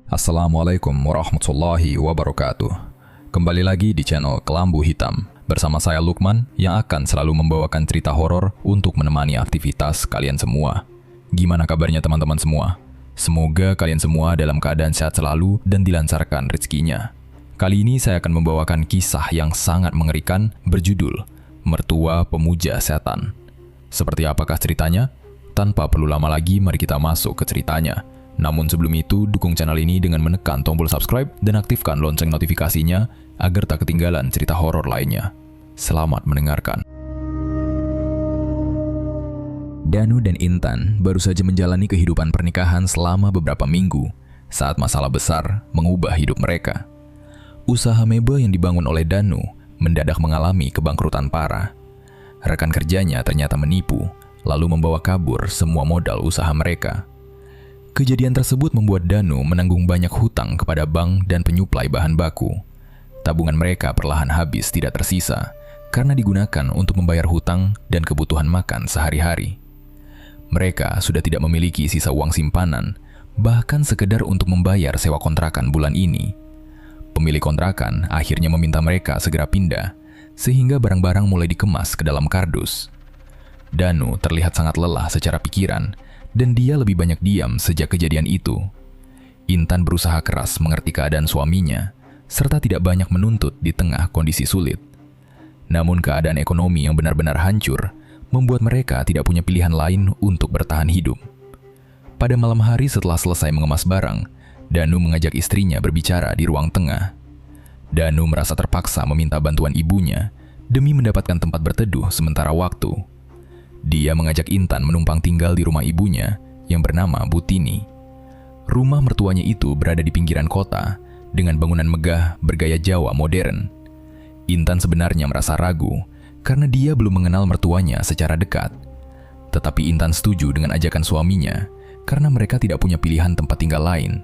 Assalamualaikum warahmatullahi wabarakatuh. Kembali lagi di channel Kelambu Hitam. Bersama saya Lukman yang akan selalu membawakan cerita horor untuk menemani aktivitas kalian semua. Gimana kabarnya teman-teman semua? Semoga kalian semua dalam keadaan sehat selalu dan dilancarkan rezekinya. Kali ini saya akan membawakan kisah yang sangat mengerikan berjudul Mertua Pemuja Setan. Seperti apakah ceritanya? Tanpa perlu lama lagi, mari kita masuk ke ceritanya. Namun sebelum itu, dukung channel ini dengan menekan tombol subscribe dan aktifkan lonceng notifikasinya agar tak ketinggalan cerita horor lainnya. Selamat mendengarkan. Danu dan Intan baru saja menjalani kehidupan pernikahan selama beberapa minggu saat masalah besar mengubah hidup mereka. Usaha mebel yang dibangun oleh Danu mendadak mengalami kebangkrutan parah. Rekan kerjanya ternyata menipu, lalu membawa kabur semua modal usaha mereka. Kejadian tersebut membuat Danu menanggung banyak hutang kepada bank dan penyuplai bahan baku. Tabungan mereka perlahan habis tidak tersisa karena digunakan untuk membayar hutang dan kebutuhan makan sehari-hari. Mereka sudah tidak memiliki sisa uang simpanan, bahkan sekedar untuk membayar sewa kontrakan bulan ini. Pemilik kontrakan akhirnya meminta mereka segera pindah, sehingga barang-barang mulai dikemas ke dalam kardus. Danu terlihat sangat lelah secara pikiran, dan dia lebih banyak diam sejak kejadian itu. Intan berusaha keras mengerti keadaan suaminya, serta tidak banyak menuntut di tengah kondisi sulit. Namun keadaan ekonomi yang benar-benar hancur, membuat mereka tidak punya pilihan lain untuk bertahan hidup. Pada malam hari setelah selesai mengemas barang, Danu mengajak istrinya berbicara di ruang tengah. Danu merasa terpaksa meminta bantuan ibunya demi mendapatkan tempat berteduh sementara waktu. Dia mengajak Intan menumpang tinggal di rumah ibunya yang bernama Butini. Rumah mertuanya itu berada di pinggiran kota dengan bangunan megah bergaya Jawa modern. Intan sebenarnya merasa ragu karena dia belum mengenal mertuanya secara dekat. Tetapi Intan setuju dengan ajakan suaminya karena mereka tidak punya pilihan tempat tinggal lain.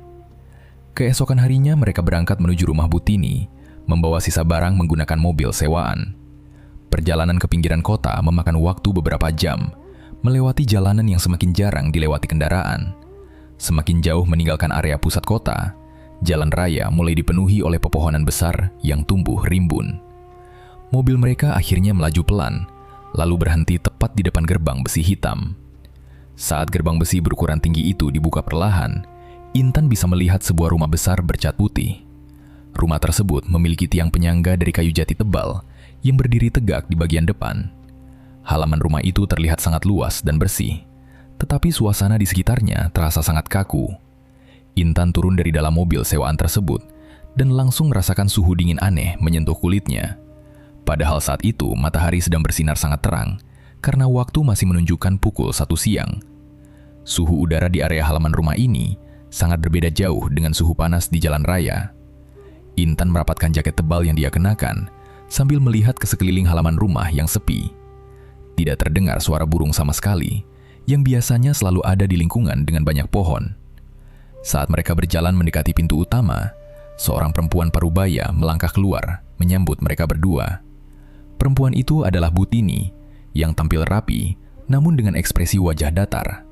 Keesokan harinya mereka berangkat menuju rumah Butini, membawa sisa barang menggunakan mobil sewaan. Perjalanan ke pinggiran kota memakan waktu beberapa jam, melewati jalanan yang semakin jarang dilewati kendaraan. Semakin jauh meninggalkan area pusat kota, jalan raya mulai dipenuhi oleh pepohonan besar yang tumbuh rimbun. Mobil mereka akhirnya melaju pelan, lalu berhenti tepat di depan gerbang besi hitam. Saat gerbang besi berukuran tinggi itu dibuka perlahan, Intan bisa melihat sebuah rumah besar bercat putih. Rumah tersebut memiliki tiang penyangga dari kayu jati tebal yang berdiri tegak di bagian depan. Halaman rumah itu terlihat sangat luas dan bersih, tetapi suasana di sekitarnya terasa sangat kaku. Intan turun dari dalam mobil sewaan tersebut dan langsung merasakan suhu dingin aneh menyentuh kulitnya. Padahal saat itu matahari sedang bersinar sangat terang karena waktu masih menunjukkan pukul 1 siang. Suhu udara di area halaman rumah ini sangat berbeda jauh dengan suhu panas di jalan raya. Intan merapatkan jaket tebal yang dia kenakan sambil melihat ke sekeliling halaman rumah yang sepi. Tidak terdengar suara burung sama sekali, yang biasanya selalu ada di lingkungan dengan banyak pohon. Saat mereka berjalan mendekati pintu utama, seorang perempuan parubaya melangkah keluar menyambut mereka berdua. Perempuan itu adalah Butini, yang tampil rapi, namun dengan ekspresi wajah datar.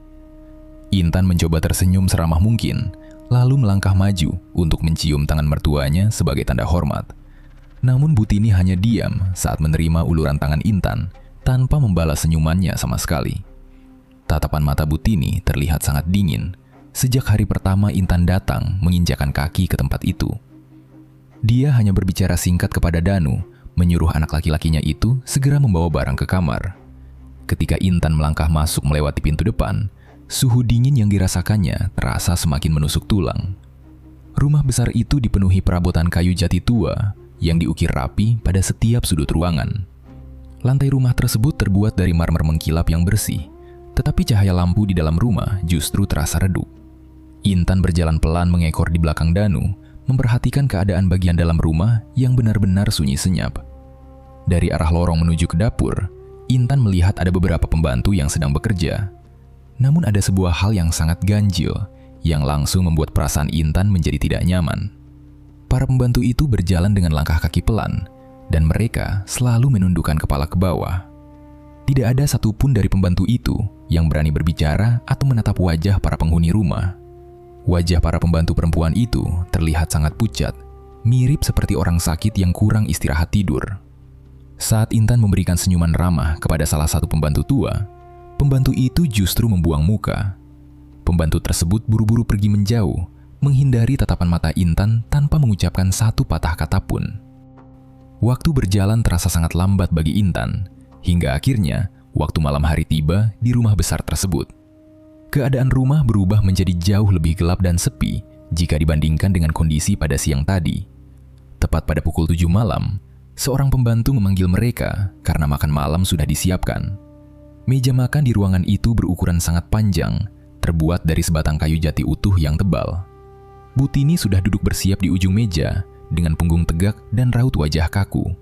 Intan mencoba tersenyum seramah mungkin, lalu melangkah maju untuk mencium tangan mertuanya sebagai tanda hormat. Namun Butini hanya diam saat menerima uluran tangan Intan tanpa membalas senyumannya sama sekali. Tatapan mata Butini terlihat sangat dingin sejak hari pertama Intan datang menginjakan kaki ke tempat itu. Dia hanya berbicara singkat kepada Danu, menyuruh anak laki-lakinya itu segera membawa barang ke kamar. Ketika Intan melangkah masuk melewati pintu depan, suhu dingin yang dirasakannya terasa semakin menusuk tulang. Rumah besar itu dipenuhi perabotan kayu jati tua yang diukir rapi pada setiap sudut ruangan. Lantai rumah tersebut terbuat dari marmer mengkilap yang bersih, tetapi cahaya lampu di dalam rumah justru terasa redup. Intan berjalan pelan mengekor di belakang Danu, memperhatikan keadaan bagian dalam rumah yang benar-benar sunyi senyap. Dari arah lorong menuju ke dapur, Intan melihat ada beberapa pembantu yang sedang bekerja. Namun ada sebuah hal yang sangat ganjil, yang langsung membuat perasaan Intan menjadi tidak nyaman. Para pembantu itu berjalan dengan langkah kaki pelan, dan mereka selalu menundukkan kepala ke bawah. Tidak ada satupun dari pembantu itu yang berani berbicara atau menatap wajah para penghuni rumah. Wajah para pembantu perempuan itu terlihat sangat pucat, mirip seperti orang sakit yang kurang istirahat tidur. Saat Intan memberikan senyuman ramah kepada salah satu pembantu tua, pembantu itu justru membuang muka. Pembantu tersebut buru-buru pergi menjauh, menghindari tatapan mata Intan tanpa mengucapkan satu patah kata pun. Waktu berjalan terasa sangat lambat bagi Intan, hingga akhirnya waktu malam hari tiba di rumah besar tersebut. Keadaan rumah berubah menjadi jauh lebih gelap dan sepi jika dibandingkan dengan kondisi pada siang tadi. Tepat pada pukul 7 malam, seorang pembantu memanggil mereka karena makan malam sudah disiapkan. Meja makan di ruangan itu berukuran sangat panjang, terbuat dari sebatang kayu jati utuh yang tebal. Butini sudah duduk bersiap di ujung meja dengan punggung tegak dan raut wajah kaku.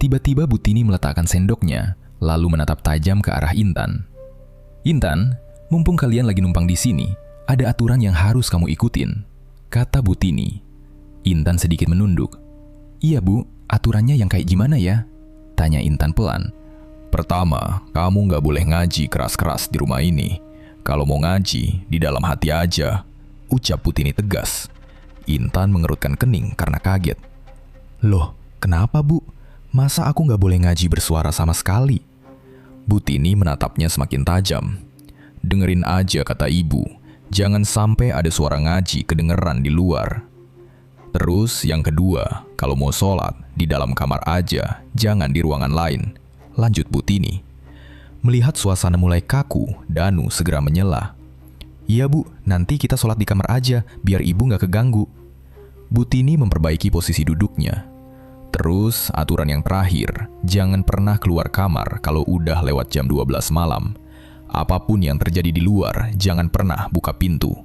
Tiba-tiba Butini meletakkan sendoknya, lalu menatap tajam ke arah Intan. "Intan, mumpung kalian lagi numpang di sini, ada aturan yang harus kamu ikutin," kata Butini. Intan sedikit menunduk. "Iya Bu, aturannya yang kayak gimana ya?" tanya Intan pelan. "Pertama, kamu nggak boleh ngaji keras-keras di rumah ini. Kalau mau ngaji, di dalam hati aja," ucap Butini tegas. Intan mengerutkan kening karena kaget. "Loh, kenapa Bu? Masa aku nggak boleh ngaji bersuara sama sekali?" Butini menatapnya semakin tajam. "Dengerin aja kata ibu, jangan sampai ada suara ngaji kedengeran di luar. Terus yang kedua, kalau mau sholat, di dalam kamar aja, jangan di ruangan lain," lanjut Butini. Melihat suasana mulai kaku, Danu segera menyela. "Iya Bu, nanti kita sholat di kamar aja, biar ibu nggak keganggu." Butini memperbaiki posisi duduknya. "Terus aturan yang terakhir, jangan pernah keluar kamar kalau udah lewat jam 12 malam. Apapun yang terjadi di luar, jangan pernah buka pintu."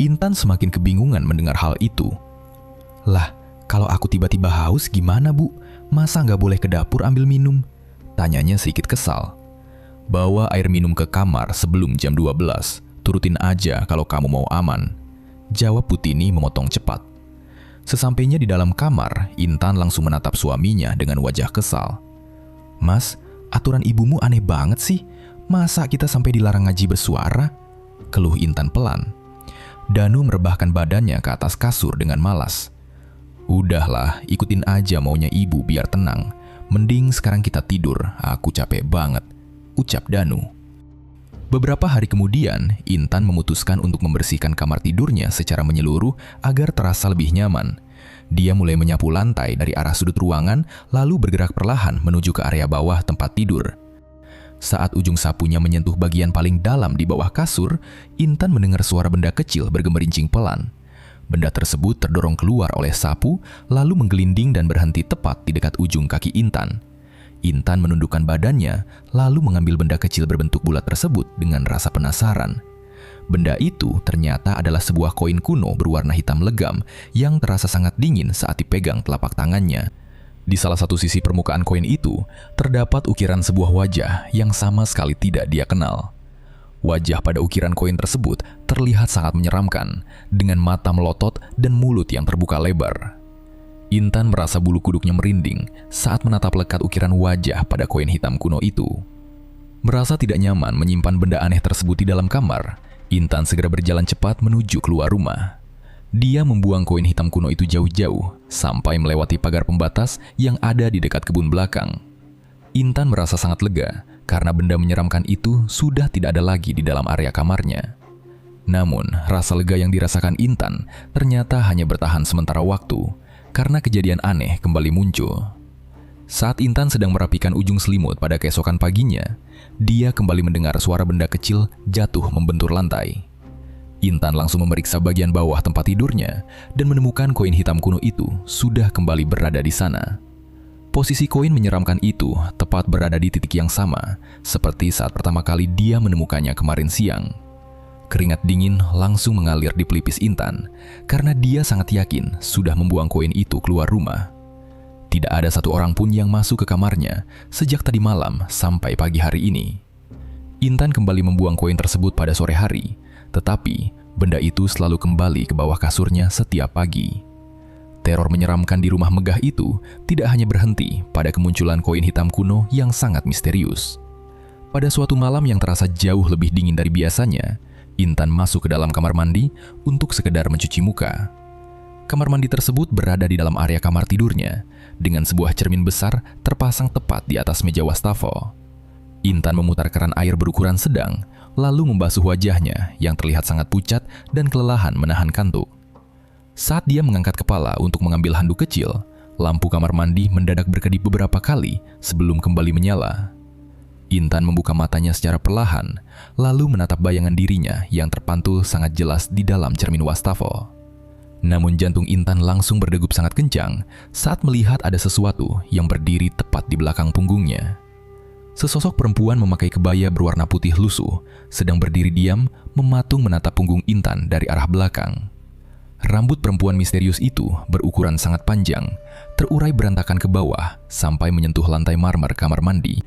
Intan semakin kebingungan mendengar hal itu. "Lah, kalau aku tiba-tiba haus gimana Bu? Masa nggak boleh ke dapur ambil minum?" tanyanya sedikit kesal. "Bawa air minum ke kamar sebelum jam 12. Turutin aja kalau kamu mau aman," jawab Butini memotong cepat. Sesampainya di dalam kamar, Intan langsung menatap suaminya dengan wajah kesal. "Mas, aturan ibumu aneh banget sih. Masa kita sampai dilarang ngaji bersuara?" keluh Intan pelan. Danu merebahkan badannya ke atas kasur dengan malas. "Udahlah, ikutin aja maunya ibu biar tenang. Mending sekarang kita tidur, aku capek banget," ucap Danu. Beberapa hari kemudian, Intan memutuskan untuk membersihkan kamar tidurnya secara menyeluruh agar terasa lebih nyaman. Dia mulai menyapu lantai dari arah sudut ruangan, lalu bergerak perlahan menuju ke area bawah tempat tidur. Saat ujung sapunya menyentuh bagian paling dalam di bawah kasur, Intan mendengar suara benda kecil bergemerincing pelan. Benda tersebut terdorong keluar oleh sapu, lalu menggelinding dan berhenti tepat di dekat ujung kaki Intan. Intan menundukkan badannya, lalu mengambil benda kecil berbentuk bulat tersebut dengan rasa penasaran. Benda itu ternyata adalah sebuah koin kuno berwarna hitam legam yang terasa sangat dingin saat dipegang telapak tangannya. Di salah satu sisi permukaan koin itu, terdapat ukiran sebuah wajah yang sama sekali tidak dia kenal. Wajah pada ukiran koin tersebut terlihat sangat menyeramkan, dengan mata melotot dan mulut yang terbuka lebar. Intan merasa bulu kuduknya merinding saat menatap lekat ukiran wajah pada koin hitam kuno itu. Merasa tidak nyaman menyimpan benda aneh tersebut di dalam kamar, Intan segera berjalan cepat menuju keluar rumah. Dia membuang koin hitam kuno itu jauh-jauh, sampai melewati pagar pembatas yang ada di dekat kebun belakang. Intan merasa sangat lega, karena benda menyeramkan itu sudah tidak ada lagi di dalam area kamarnya. Namun, rasa lega yang dirasakan Intan ternyata hanya bertahan sementara waktu, karena kejadian aneh kembali muncul. Saat Intan sedang merapikan ujung selimut pada keesokan paginya, dia kembali mendengar suara benda kecil jatuh membentur lantai. Intan langsung memeriksa bagian bawah tempat tidurnya dan menemukan koin hitam kuno itu sudah kembali berada di sana. Posisi koin menyeramkan itu tepat berada di titik yang sama seperti saat pertama kali dia menemukannya kemarin siang. Keringat dingin langsung mengalir di pelipis Intan karena dia sangat yakin sudah membuang koin itu keluar rumah. Tidak ada satu orang pun yang masuk ke kamarnya sejak tadi malam sampai pagi hari ini. Intan kembali membuang koin tersebut pada sore hari, tetapi benda itu selalu kembali ke bawah kasurnya setiap pagi. Teror menyeramkan di rumah megah itu tidak hanya berhenti pada kemunculan koin hitam kuno yang sangat misterius. Pada suatu malam yang terasa jauh lebih dingin dari biasanya, Intan masuk ke dalam kamar mandi untuk sekedar mencuci muka. Kamar mandi tersebut berada di dalam area kamar tidurnya, dengan sebuah cermin besar terpasang tepat di atas meja wastafel. Intan memutar keran air berukuran sedang, lalu membasuh wajahnya yang terlihat sangat pucat dan kelelahan menahan kantuk. Saat dia mengangkat kepala untuk mengambil handuk kecil, lampu kamar mandi mendadak berkedip beberapa kali sebelum kembali menyala. Intan membuka matanya secara perlahan, lalu menatap bayangan dirinya yang terpantul sangat jelas di dalam cermin wastafel. Namun jantung Intan langsung berdegup sangat kencang saat melihat ada sesuatu yang berdiri tepat di belakang punggungnya. Sesosok perempuan memakai kebaya berwarna putih lusuh, sedang berdiri diam mematung menatap punggung Intan dari arah belakang. Rambut perempuan misterius itu berukuran sangat panjang, terurai berantakan ke bawah sampai menyentuh lantai marmer kamar mandi.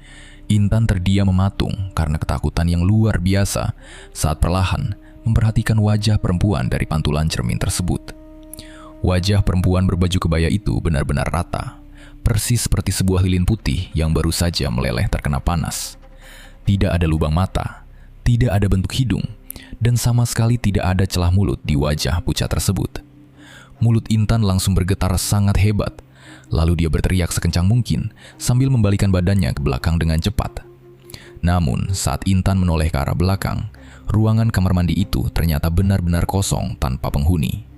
Intan terdiam mematung karena ketakutan yang luar biasa saat perlahan memperhatikan wajah perempuan dari pantulan cermin tersebut. Wajah perempuan berbaju kebaya itu benar-benar rata, persis seperti sebuah lilin putih yang baru saja meleleh terkena panas. Tidak ada lubang mata, tidak ada bentuk hidung, dan sama sekali tidak ada celah mulut di wajah pucat tersebut. Mulut Intan langsung bergetar sangat hebat. Lalu dia berteriak sekencang mungkin sambil membalikan badannya ke belakang dengan cepat. Namun, saat Intan menoleh ke arah belakang, ruangan kamar mandi itu ternyata benar-benar kosong tanpa penghuni.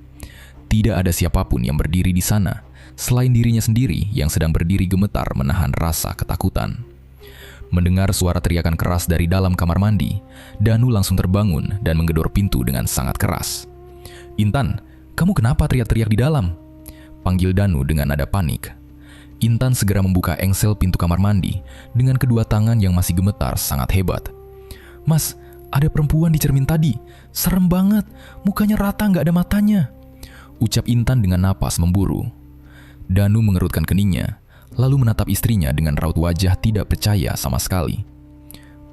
Tidak ada siapapun yang berdiri di sana, selain dirinya sendiri yang sedang berdiri gemetar menahan rasa ketakutan. Mendengar suara teriakan keras dari dalam kamar mandi, Danu langsung terbangun dan menggedor pintu dengan sangat keras. "Intan, kamu kenapa teriak-teriak di dalam?" panggil Danu dengan nada panik. Intan segera membuka engsel pintu kamar mandi dengan kedua tangan yang masih gemetar sangat hebat. "Mas, ada perempuan di cermin tadi. Serem banget, mukanya rata nggak ada matanya," ucap Intan dengan napas memburu. Danu mengerutkan keningnya, lalu menatap istrinya dengan raut wajah tidak percaya sama sekali.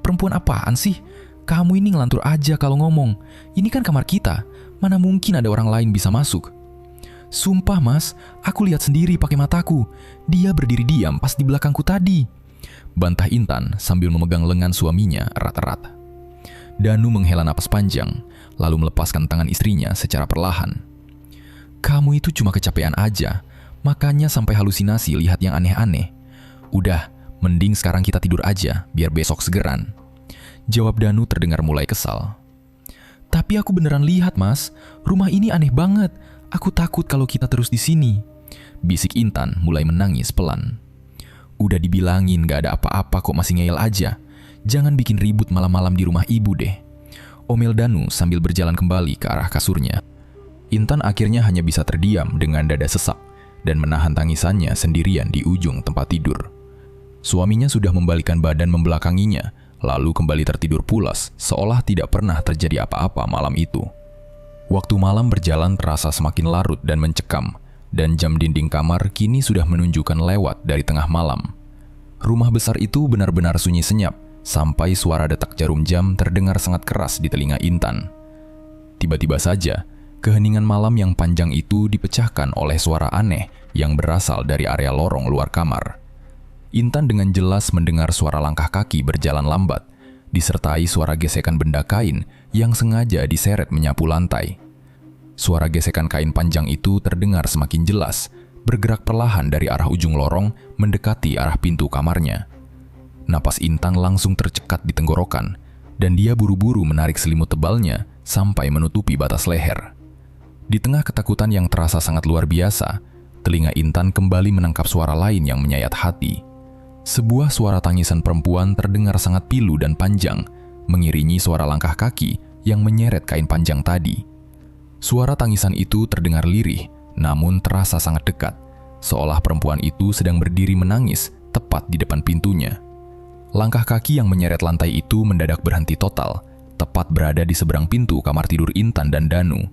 "Perempuan apaan sih? Kamu ini ngelantur aja kalau ngomong. Ini kan kamar kita, mana mungkin ada orang lain bisa masuk." "Sumpah mas, aku lihat sendiri pakai mataku. Dia berdiri diam pas di belakangku tadi," bantah Intan sambil memegang lengan suaminya erat-erat. Danu menghela napas panjang, lalu melepaskan tangan istrinya secara perlahan. "Kamu itu cuma kecapean aja, makanya sampai halusinasi lihat yang aneh-aneh. Udah, mending sekarang kita tidur aja, biar besok segeran," jawab Danu terdengar mulai kesal. "Tapi aku beneran lihat mas, rumah ini aneh banget. Aku takut kalau kita terus di sini," bisik Intan mulai menangis pelan. "Udah dibilangin gak ada apa-apa kok masih ngeyel aja. Jangan bikin ribut malam-malam di rumah ibu deh," omel Danu sambil berjalan kembali ke arah kasurnya. Intan akhirnya hanya bisa terdiam dengan dada sesak dan menahan tangisannya sendirian di ujung tempat tidur. Suaminya sudah membalikkan badan membelakanginya, lalu kembali tertidur pulas seolah tidak pernah terjadi apa-apa malam itu. Waktu malam berjalan terasa semakin larut dan mencekam, dan jam dinding kamar kini sudah menunjukkan lewat dari tengah malam. Rumah besar itu benar-benar sunyi senyap, sampai suara detak jarum jam terdengar sangat keras di telinga Intan. Tiba-tiba saja, keheningan malam yang panjang itu dipecahkan oleh suara aneh yang berasal dari area lorong luar kamar. Intan dengan jelas mendengar suara langkah kaki berjalan lambat, disertai suara gesekan benda kain yang sengaja diseret menyapu lantai. Suara gesekan kain panjang itu terdengar semakin jelas, bergerak perlahan dari arah ujung lorong mendekati arah pintu kamarnya. Napas Intan langsung tercekat di tenggorokan, dan dia buru-buru menarik selimut tebalnya sampai menutupi batas leher. Di tengah ketakutan yang terasa sangat luar biasa, telinga Intan kembali menangkap suara lain yang menyayat hati. Sebuah suara tangisan perempuan terdengar sangat pilu dan panjang, mengiringi suara langkah kaki yang menyeret kain panjang tadi. Suara tangisan itu terdengar lirih, namun terasa sangat dekat, seolah perempuan itu sedang berdiri menangis tepat di depan pintunya. Langkah kaki yang menyeret lantai itu mendadak berhenti total, tepat berada di seberang pintu kamar tidur Intan dan Danu.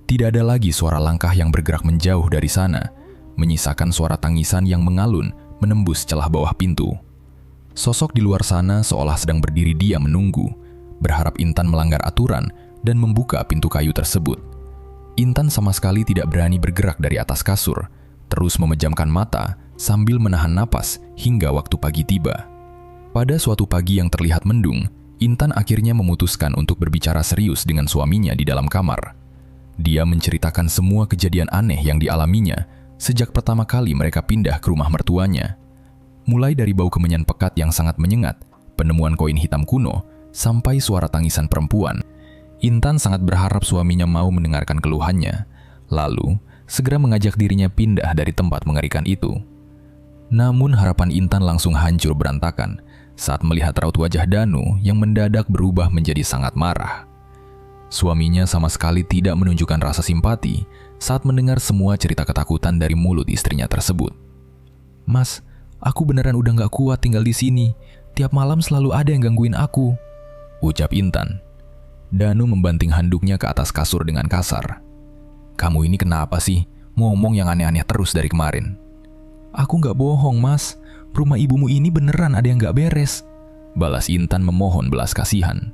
Tidak ada lagi suara langkah yang bergerak menjauh dari sana, menyisakan suara tangisan yang mengalun menembus celah bawah pintu. Sosok di luar sana seolah sedang berdiri diam menunggu, berharap Intan melanggar aturan dan membuka pintu kayu tersebut. Intan sama sekali tidak berani bergerak dari atas kasur, terus memejamkan mata sambil menahan napas hingga waktu pagi tiba. Pada suatu pagi yang terlihat mendung, Intan akhirnya memutuskan untuk berbicara serius dengan suaminya di dalam kamar. Dia menceritakan semua kejadian aneh yang dialaminya sejak pertama kali mereka pindah ke rumah mertuanya. Mulai dari bau kemenyan pekat yang sangat menyengat, penemuan koin hitam kuno, sampai suara tangisan perempuan. Intan sangat berharap suaminya mau mendengarkan keluhannya, lalu segera mengajak dirinya pindah dari tempat mengerikan itu. Namun harapan Intan langsung hancur berantakan saat melihat raut wajah Danu yang mendadak berubah menjadi sangat marah. Suaminya sama sekali tidak menunjukkan rasa simpati saat mendengar semua cerita ketakutan dari mulut istrinya tersebut. "Mas, aku beneran udah gak kuat tinggal di sini. Tiap malam selalu ada yang gangguin aku," ucap Intan. Danu membanting handuknya ke atas kasur dengan kasar. "Kamu ini kenapa sih? Ngomong yang aneh-aneh terus dari kemarin." "Aku gak bohong, Mas. Rumah ibumu ini beneran ada yang gak beres," balas Intan memohon belas kasihan.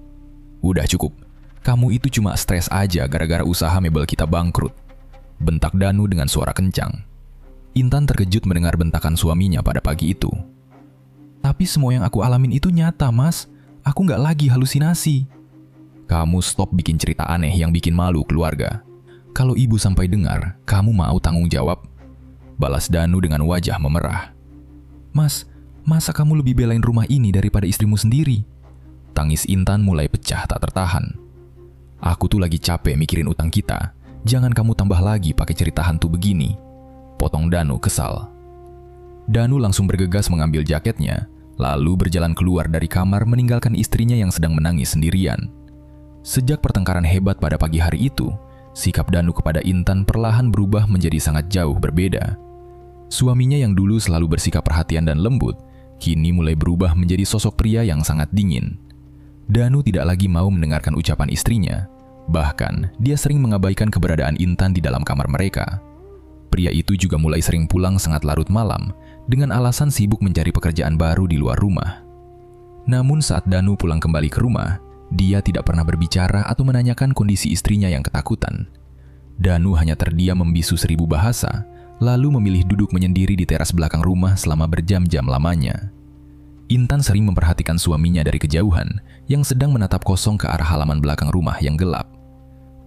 "Udah cukup. Kamu itu cuma stres aja gara-gara usaha mebel kita bangkrut," bentak Danu dengan suara kencang. Intan terkejut mendengar bentakan suaminya pada pagi itu. "Tapi semua yang aku alamin itu nyata, Mas. Aku gak lagi halusinasi." "Kamu stop bikin cerita aneh yang bikin malu keluarga. Kalau ibu sampai dengar, kamu mau tanggung jawab?" balas Danu dengan wajah memerah. "Mas, masa kamu lebih belain rumah ini daripada istrimu sendiri?" Tangis Intan mulai pecah tak tertahan. "Aku tuh lagi capek mikirin utang kita. Jangan kamu tambah lagi pakai cerita hantu begini," potong Danu kesal. Danu langsung bergegas mengambil jaketnya, lalu berjalan keluar dari kamar meninggalkan istrinya yang sedang menangis sendirian. Sejak pertengkaran hebat pada pagi hari itu, sikap Danu kepada Intan perlahan berubah menjadi sangat jauh berbeda. Suaminya yang dulu selalu bersikap perhatian dan lembut, kini mulai berubah menjadi sosok pria yang sangat dingin. Danu tidak lagi mau mendengarkan ucapan istrinya. Bahkan, dia sering mengabaikan keberadaan Intan di dalam kamar mereka. Pria itu juga mulai sering pulang sangat larut malam dengan alasan sibuk mencari pekerjaan baru di luar rumah. Namun saat Danu pulang kembali ke rumah, dia tidak pernah berbicara atau menanyakan kondisi istrinya yang ketakutan. Danu hanya terdiam membisu 1000 bahasa, lalu memilih duduk menyendiri di teras belakang rumah selama berjam-jam lamanya. Intan sering memperhatikan suaminya dari kejauhan yang sedang menatap kosong ke arah halaman belakang rumah yang gelap.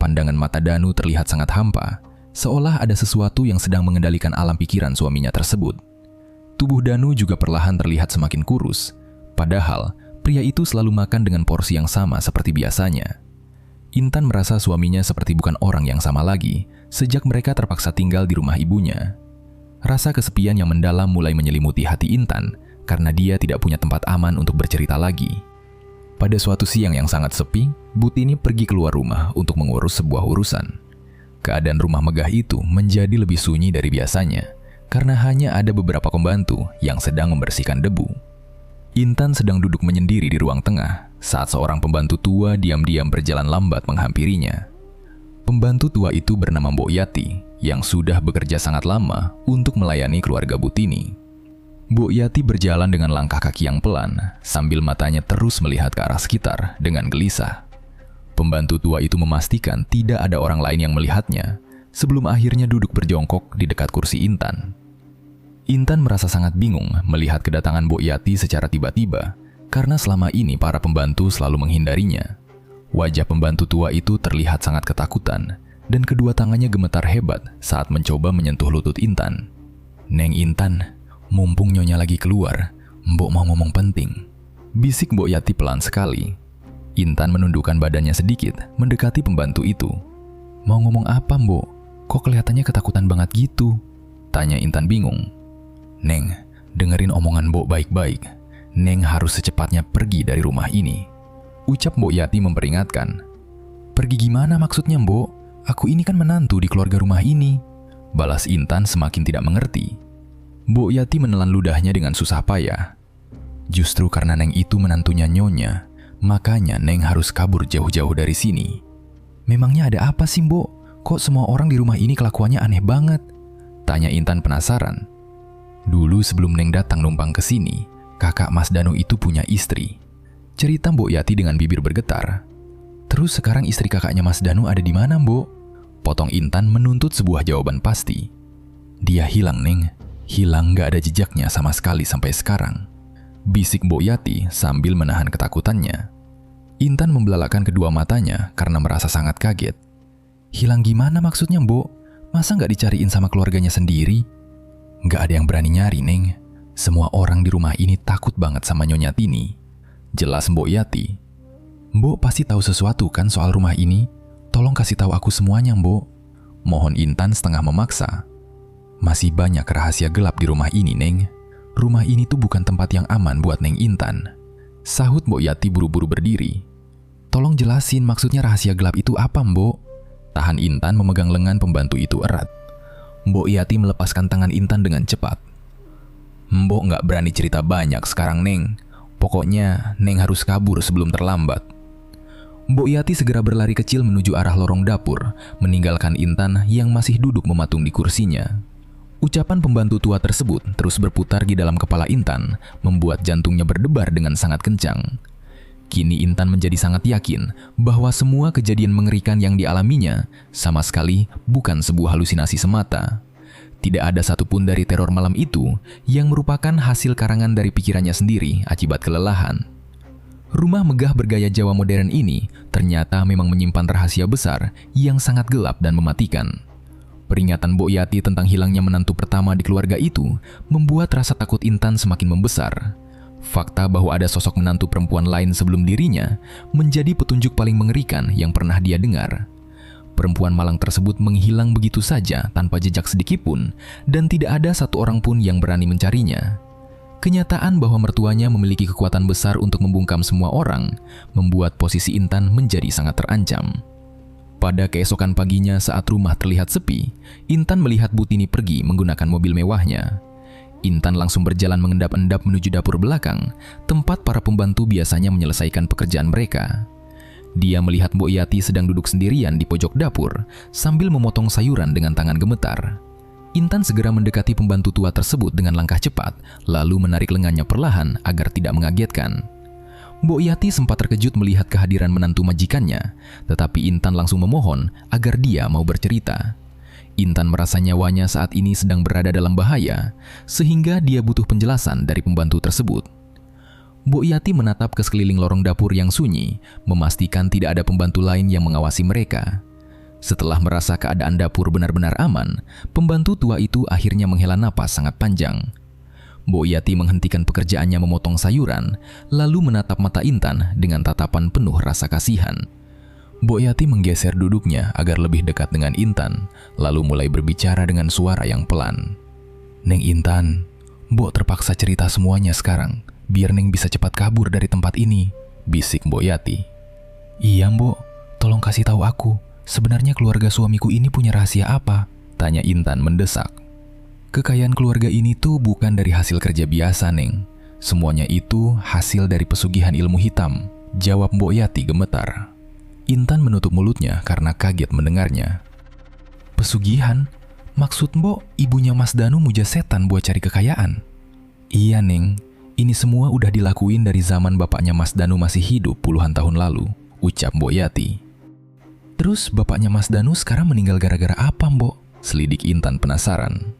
Pandangan mata Danu terlihat sangat hampa, seolah ada sesuatu yang sedang mengendalikan alam pikiran suaminya tersebut. Tubuh Danu juga perlahan terlihat semakin kurus, padahal pria itu selalu makan dengan porsi yang sama seperti biasanya. Intan merasa suaminya seperti bukan orang yang sama lagi sejak mereka terpaksa tinggal di rumah ibunya. Rasa kesepian yang mendalam mulai menyelimuti hati Intan karena dia tidak punya tempat aman untuk bercerita lagi. Pada suatu siang yang sangat sepi, Butini pergi keluar rumah untuk mengurus sebuah urusan. Keadaan rumah megah itu menjadi lebih sunyi dari biasanya, karena hanya ada beberapa pembantu yang sedang membersihkan debu. Intan sedang duduk menyendiri di ruang tengah saat seorang pembantu tua diam-diam berjalan lambat menghampirinya. Pembantu tua itu bernama Mbok Yati, yang sudah bekerja sangat lama untuk melayani keluarga Butini. Mbok Yati berjalan dengan langkah kaki yang pelan, sambil matanya terus melihat ke arah sekitar dengan gelisah. Pembantu tua itu memastikan tidak ada orang lain yang melihatnya, sebelum akhirnya duduk berjongkok di dekat kursi Intan. Intan merasa sangat bingung melihat kedatangan Mbok Yati secara tiba-tiba, karena selama ini para pembantu selalu menghindarinya. Wajah pembantu tua itu terlihat sangat ketakutan, dan kedua tangannya gemetar hebat saat mencoba menyentuh lutut Intan. "Neng Intan, mumpung Nyonya lagi keluar, Mbok mau ngomong penting," bisik Mbok Yati pelan sekali. Intan menundukkan badannya sedikit, mendekati pembantu itu. "Mau ngomong apa, Mbok? Kok kelihatannya ketakutan banget gitu?" tanya Intan bingung. "Neng, dengerin omongan Mbok baik-baik. Neng harus secepatnya pergi dari rumah ini," ucap Mbok Yati memperingatkan. "Pergi gimana maksudnya, Mbok? Aku ini kan menantu di keluarga rumah ini," balas Intan semakin tidak mengerti. Mbok Yati menelan ludahnya dengan susah payah. "Justru karena Neng itu menantunya Nyonya, makanya Neng harus kabur jauh-jauh dari sini." "Memangnya ada apa sih, Mbok? Kok semua orang di rumah ini kelakuannya aneh banget?" tanya Intan penasaran. "Dulu sebelum Neng datang numpang ke sini, kakak Mas Danu itu punya istri," cerita Mbok Yati dengan bibir bergetar. "Terus sekarang istri kakaknya Mas Danu ada di mana, Mbok?" potong Intan menuntut sebuah jawaban pasti. "Dia hilang, Neng. Hilang, gak ada jejaknya sama sekali sampai sekarang," bisik Mbok Yati sambil menahan ketakutannya. Intan membelalakan kedua matanya karena merasa sangat kaget. Hilang gimana maksudnya, Mbok? Masa nggak dicariin sama keluarganya sendiri? Nggak ada yang berani nyari, Neng. Semua orang di rumah ini takut banget sama Nyonya Tini. Jelas Mbok Yati. Mbok pasti tahu sesuatu kan soal rumah ini? Tolong kasih tahu aku semuanya, Mbok. Mohon Intan setengah memaksa. Masih banyak rahasia gelap di rumah ini, Neng. Rumah ini tuh bukan tempat yang aman buat Neng Intan. Sahut Mbok Yati buru-buru berdiri. Tolong jelasin maksudnya rahasia gelap itu apa, Mbok? Tahan Intan memegang lengan pembantu itu erat. Mbok Yati melepaskan tangan Intan dengan cepat. Mbok nggak berani cerita banyak sekarang, Neng. Pokoknya Neng harus kabur sebelum terlambat. Mbok Yati segera berlari kecil menuju arah lorong dapur, meninggalkan Intan yang masih duduk mematung di kursinya. Ucapan pembantu tua tersebut terus berputar di dalam kepala Intan, membuat jantungnya berdebar dengan sangat kencang. Kini Intan menjadi sangat yakin bahwa semua kejadian mengerikan yang dialaminya sama sekali bukan sebuah halusinasi semata. Tidak ada satupun dari teror malam itu yang merupakan hasil karangan dari pikirannya sendiri akibat kelelahan. Rumah megah bergaya Jawa modern ini ternyata memang menyimpan rahasia besar yang sangat gelap dan mematikan. Peringatan Mbok Yati tentang hilangnya menantu pertama di keluarga itu membuat rasa takut Intan semakin membesar. Fakta bahwa ada sosok menantu perempuan lain sebelum dirinya menjadi petunjuk paling mengerikan yang pernah dia dengar. Perempuan malang tersebut menghilang begitu saja tanpa jejak sedikitpun, dan tidak ada satu orang pun yang berani mencarinya. Kenyataan bahwa mertuanya memiliki kekuatan besar untuk membungkam semua orang membuat posisi Intan menjadi sangat terancam. Pada keesokan paginya saat rumah terlihat sepi, Intan melihat Bu Tini pergi menggunakan mobil mewahnya. Intan langsung berjalan mengendap-endap menuju dapur belakang, tempat para pembantu biasanya menyelesaikan pekerjaan mereka. Dia melihat Mbok Yati sedang duduk sendirian di pojok dapur, sambil memotong sayuran dengan tangan gemetar. Intan segera mendekati pembantu tua tersebut dengan langkah cepat, lalu menarik lengannya perlahan agar tidak mengagetkan. Mbok Yati sempat terkejut melihat kehadiran menantu majikannya, tetapi Intan langsung memohon agar dia mau bercerita. Intan merasa nyawanya saat ini sedang berada dalam bahaya, sehingga dia butuh penjelasan dari pembantu tersebut. Mbok Yati menatap ke sekeliling lorong dapur yang sunyi, memastikan tidak ada pembantu lain yang mengawasi mereka. Setelah merasa keadaan dapur benar-benar aman, pembantu tua itu akhirnya menghela napas sangat panjang. Mbok Yati menghentikan pekerjaannya memotong sayuran, lalu menatap mata Intan dengan tatapan penuh rasa kasihan. Mbok Yati menggeser duduknya agar lebih dekat dengan Intan, lalu mulai berbicara dengan suara yang pelan. Neng Intan, Mbok terpaksa cerita semuanya sekarang, biar Neng bisa cepat kabur dari tempat ini, bisik Mbok Yati. Iya Mbok, tolong kasih tahu aku, sebenarnya keluarga suamiku ini punya rahasia apa? Tanya Intan mendesak. Kekayaan keluarga ini tuh bukan dari hasil kerja biasa, Neng. Semuanya itu hasil dari pesugihan ilmu hitam, jawab Mbok Yati gemetar. Intan menutup mulutnya karena kaget mendengarnya. Pesugihan? Maksud Mbok, ibunya Mas Danu muja setan buat cari kekayaan? Iya, Neng. Ini semua udah dilakuin dari zaman bapaknya Mas Danu masih hidup puluhan tahun lalu, ucap Mbok Yati. Terus bapaknya Mas Danu sekarang meninggal gara-gara apa, Mbok? Selidik Intan penasaran.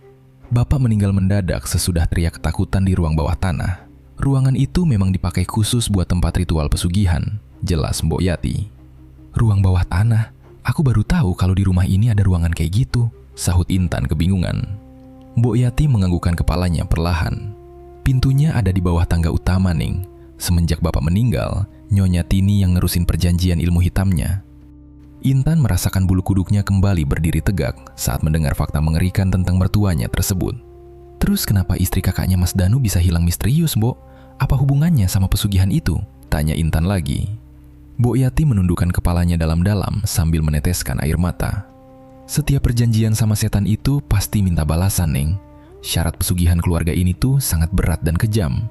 Bapak meninggal mendadak sesudah teriak ketakutan di ruang bawah tanah. Ruangan itu memang dipakai khusus buat tempat ritual pesugihan, jelas Mbok Yati. Ruang bawah tanah? Aku baru tahu kalau di rumah ini ada ruangan kayak gitu, sahut Intan kebingungan. Mbok Yati menganggukkan kepalanya perlahan. Pintunya ada di bawah tangga utama, Ning. Semenjak bapak meninggal, Nyonya Tini yang ngerusin perjanjian ilmu hitamnya. Intan merasakan bulu kuduknya kembali berdiri tegak saat mendengar fakta mengerikan tentang mertuanya tersebut. Terus kenapa istri kakaknya Mas Danu bisa hilang misterius, Mbok? Apa hubungannya sama pesugihan itu? Tanya Intan lagi. Mbok Yati menundukkan kepalanya dalam-dalam sambil meneteskan air mata. Setiap perjanjian sama setan itu pasti minta balasan, Neng. Syarat pesugihan keluarga ini tuh sangat berat dan kejam.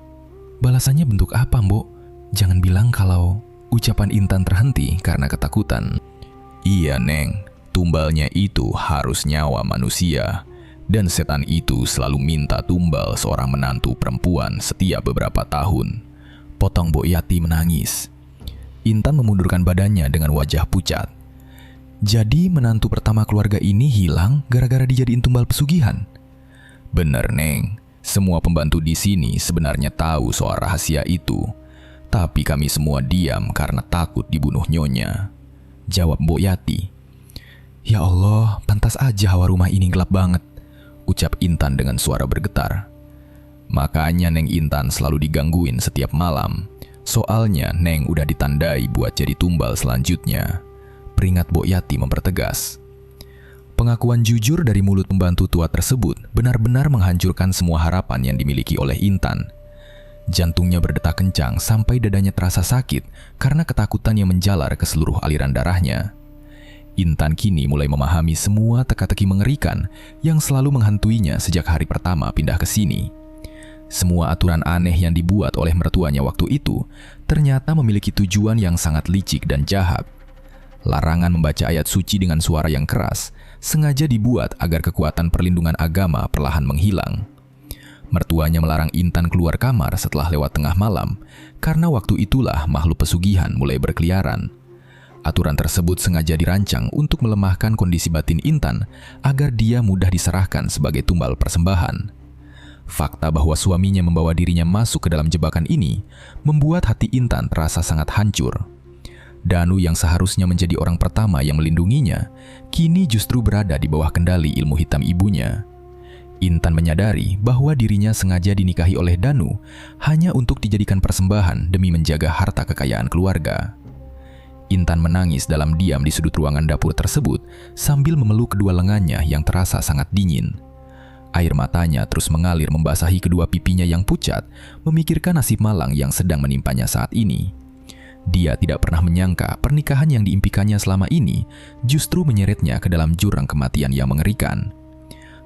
Balasannya bentuk apa, Mbok? Jangan bilang kalau... Ucapan Intan terhenti karena ketakutan. Iya, Neng. Tumbalnya itu harus nyawa manusia. Dan setan itu selalu minta tumbal seorang menantu perempuan setiap beberapa tahun. Potong Mbok Yati menangis. Intan memundurkan badannya dengan wajah pucat. Jadi menantu pertama keluarga ini hilang gara-gara dijadiin tumbal pesugihan? Bener, Neng. Semua pembantu di sini sebenarnya tahu soal rahasia itu. Tapi kami semua diam karena takut dibunuh Nyonya, jawab Mbok Yati. Ya Allah, pantas aja hawa rumah ini gelap banget, ucap Intan dengan suara bergetar. Makanya Neng Intan selalu digangguin setiap malam. Soalnya Neng udah ditandai buat jadi tumbal selanjutnya, peringat Mbok Yati mempertegas. Pengakuan jujur dari mulut pembantu tua tersebut benar-benar menghancurkan semua harapan yang dimiliki oleh Intan. Jantungnya berdetak kencang sampai dadanya terasa sakit karena ketakutan yang menjalar ke seluruh aliran darahnya. Intan kini mulai memahami semua teka-teki mengerikan yang selalu menghantuinya sejak hari pertama pindah ke sini. Semua aturan aneh yang dibuat oleh mertuanya waktu itu ternyata memiliki tujuan yang sangat licik dan jahat. Larangan membaca ayat suci dengan suara yang keras sengaja dibuat agar kekuatan perlindungan agama perlahan menghilang. Mertuanya melarang Intan keluar kamar setelah lewat tengah malam, karena waktu itulah makhluk pesugihan mulai berkeliaran. Aturan tersebut sengaja dirancang untuk melemahkan kondisi batin Intan agar dia mudah diserahkan sebagai tumbal persembahan. Fakta bahwa suaminya membawa dirinya masuk ke dalam jebakan ini membuat hati Intan terasa sangat hancur. Danu yang seharusnya menjadi orang pertama yang melindunginya, kini justru berada di bawah kendali ilmu hitam ibunya. Intan menyadari bahwa dirinya sengaja dinikahi oleh Danu hanya untuk dijadikan persembahan demi menjaga harta kekayaan keluarga. Intan menangis dalam diam di sudut ruangan dapur tersebut sambil memeluk kedua lengannya yang terasa sangat dingin. Air matanya terus mengalir membasahi kedua pipinya yang pucat, memikirkan nasib malang yang sedang menimpanya saat ini. Dia tidak pernah menyangka pernikahan yang diimpikannya selama ini justru menyeretnya ke dalam jurang kematian yang mengerikan.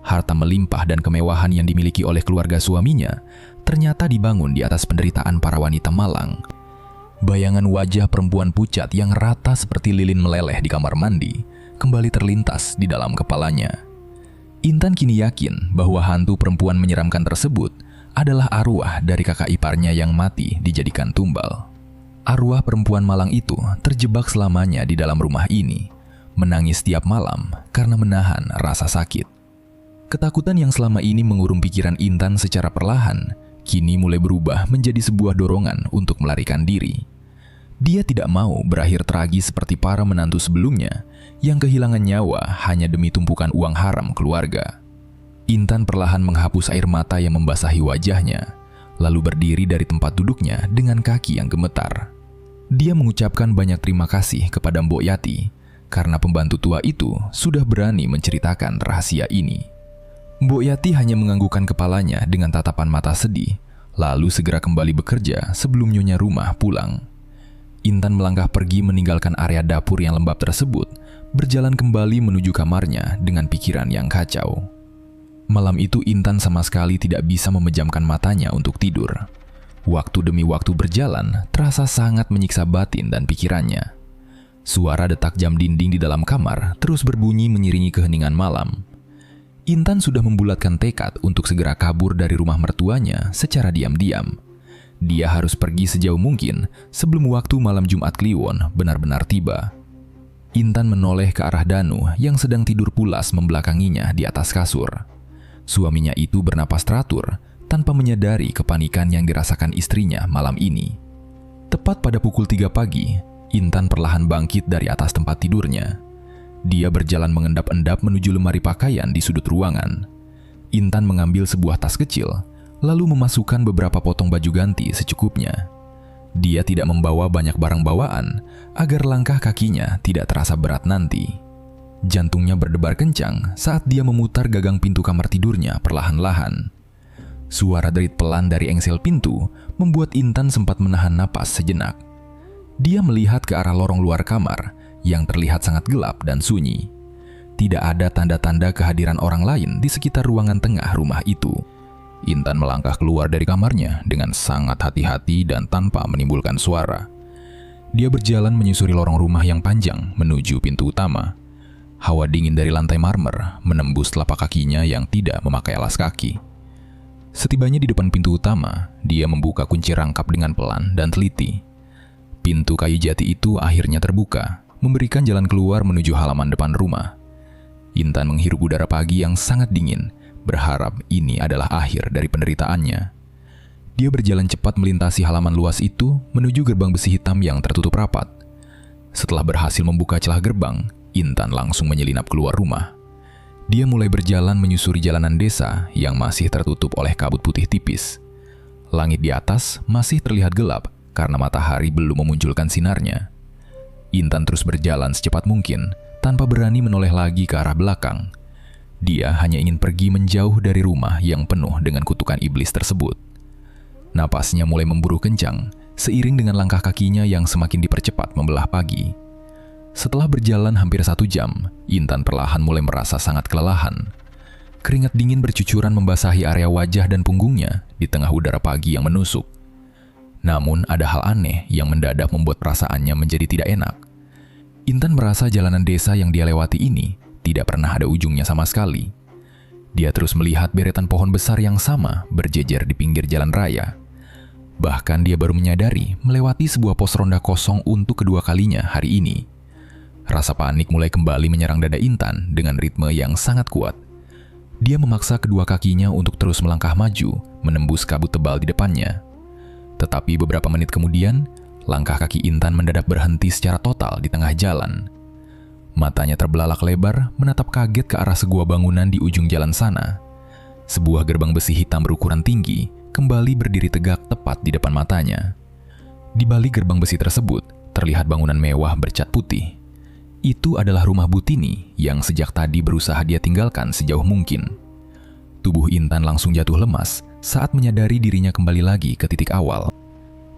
Harta melimpah dan kemewahan yang dimiliki oleh keluarga suaminya ternyata dibangun di atas penderitaan para wanita malang. Bayangan wajah perempuan pucat yang rata seperti lilin meleleh di kamar mandi kembali terlintas di dalam kepalanya. Intan kini yakin bahwa hantu perempuan menyeramkan tersebut adalah arwah dari kakak iparnya yang mati dijadikan tumbal. Arwah perempuan malang itu terjebak selamanya di dalam rumah ini, menangis setiap malam karena menahan rasa sakit. Ketakutan yang selama ini mengurung pikiran Intan secara perlahan, kini mulai berubah menjadi sebuah dorongan untuk melarikan diri. Dia tidak mau berakhir tragis seperti para menantu sebelumnya yang kehilangan nyawa hanya demi tumpukan uang haram keluarga. Intan perlahan menghapus air mata yang membasahi wajahnya, lalu berdiri dari tempat duduknya dengan kaki yang gemetar. Dia mengucapkan banyak terima kasih kepada Mbok Yati karena pembantu tua itu sudah berani menceritakan rahasia ini. Mbok Yati hanya menganggukkan kepalanya dengan tatapan mata sedih, lalu segera kembali bekerja sebelum nyonya rumah pulang. Intan melangkah pergi meninggalkan area dapur yang lembab tersebut, berjalan kembali menuju kamarnya dengan pikiran yang kacau. Malam itu Intan sama sekali tidak bisa memejamkan matanya untuk tidur. Waktu demi waktu berjalan, terasa sangat menyiksa batin dan pikirannya. Suara detak jam dinding di dalam kamar terus berbunyi mengiringi keheningan malam. Intan sudah membulatkan tekad untuk segera kabur dari rumah mertuanya secara diam-diam. Dia harus pergi sejauh mungkin sebelum waktu malam Jumat Kliwon benar-benar tiba. Intan menoleh ke arah Danu yang sedang tidur pulas membelakanginya di atas kasur. Suaminya itu bernapas teratur tanpa menyadari kepanikan yang dirasakan istrinya malam ini. Tepat pada pukul 3 pagi, Intan perlahan bangkit dari atas tempat tidurnya. Dia berjalan mengendap-endap menuju lemari pakaian di sudut ruangan. Intan mengambil sebuah tas kecil, lalu memasukkan beberapa potong baju ganti secukupnya. Dia tidak membawa banyak barang bawaan agar langkah kakinya tidak terasa berat nanti. Jantungnya berdebar kencang saat dia memutar gagang pintu kamar tidurnya perlahan-lahan. Suara derit pelan dari engsel pintu membuat Intan sempat menahan napas sejenak. Dia melihat ke arah lorong luar kamar yang terlihat sangat gelap dan sunyi. Tidak ada tanda-tanda kehadiran orang lain di sekitar ruangan tengah rumah itu. Intan melangkah keluar dari kamarnya dengan sangat hati-hati dan tanpa menimbulkan suara. Dia berjalan menyusuri lorong rumah yang panjang menuju pintu utama. Hawa dingin dari lantai marmer menembus telapak kakinya yang tidak memakai alas kaki. Setibanya di depan pintu utama, dia membuka kunci rangkap dengan pelan dan teliti. Pintu kayu jati itu akhirnya terbuka, memberikan jalan keluar menuju halaman depan rumah. Intan menghirup udara pagi yang sangat dingin, berharap ini adalah akhir dari penderitaannya. Dia berjalan cepat melintasi halaman luas itu menuju gerbang besi hitam yang tertutup rapat. Setelah berhasil membuka celah gerbang, Intan langsung menyelinap keluar rumah. Dia mulai berjalan menyusuri jalanan desa yang masih tertutup oleh kabut putih tipis. Langit di atas masih terlihat gelap karena matahari belum memunculkan sinarnya. Intan terus berjalan secepat mungkin tanpa berani menoleh lagi ke arah belakang. Dia hanya ingin pergi menjauh dari rumah yang penuh dengan kutukan iblis tersebut. Napasnya mulai memburu kencang, seiring dengan langkah kakinya yang semakin dipercepat membelah pagi. Setelah berjalan hampir 1 jam, Intan perlahan mulai merasa sangat kelelahan. Keringat dingin bercucuran membasahi area wajah dan punggungnya di tengah udara pagi yang menusuk. Namun ada hal aneh yang mendadak membuat perasaannya menjadi tidak enak. Intan merasa jalanan desa yang dia lewati ini tidak pernah ada ujungnya sama sekali. Dia terus melihat deretan pohon besar yang sama berjejer di pinggir jalan raya. Bahkan dia baru menyadari melewati sebuah pos ronda kosong untuk kedua kalinya hari ini. Rasa panik mulai kembali menyerang dada Intan dengan ritme yang sangat kuat. Dia memaksa kedua kakinya untuk terus melangkah maju, menembus kabut tebal di depannya. Tetapi beberapa menit kemudian, langkah kaki Intan mendadak berhenti secara total di tengah jalan. Matanya terbelalak lebar, menatap kaget ke arah sebuah bangunan di ujung jalan sana. Sebuah gerbang besi hitam berukuran tinggi kembali berdiri tegak tepat di depan matanya. Di balik gerbang besi tersebut, terlihat bangunan mewah bercat putih. Itu adalah rumah Butini yang sejak tadi berusaha dia tinggalkan sejauh mungkin. Tubuh Intan langsung jatuh lemas saat menyadari dirinya kembali lagi ke titik awal.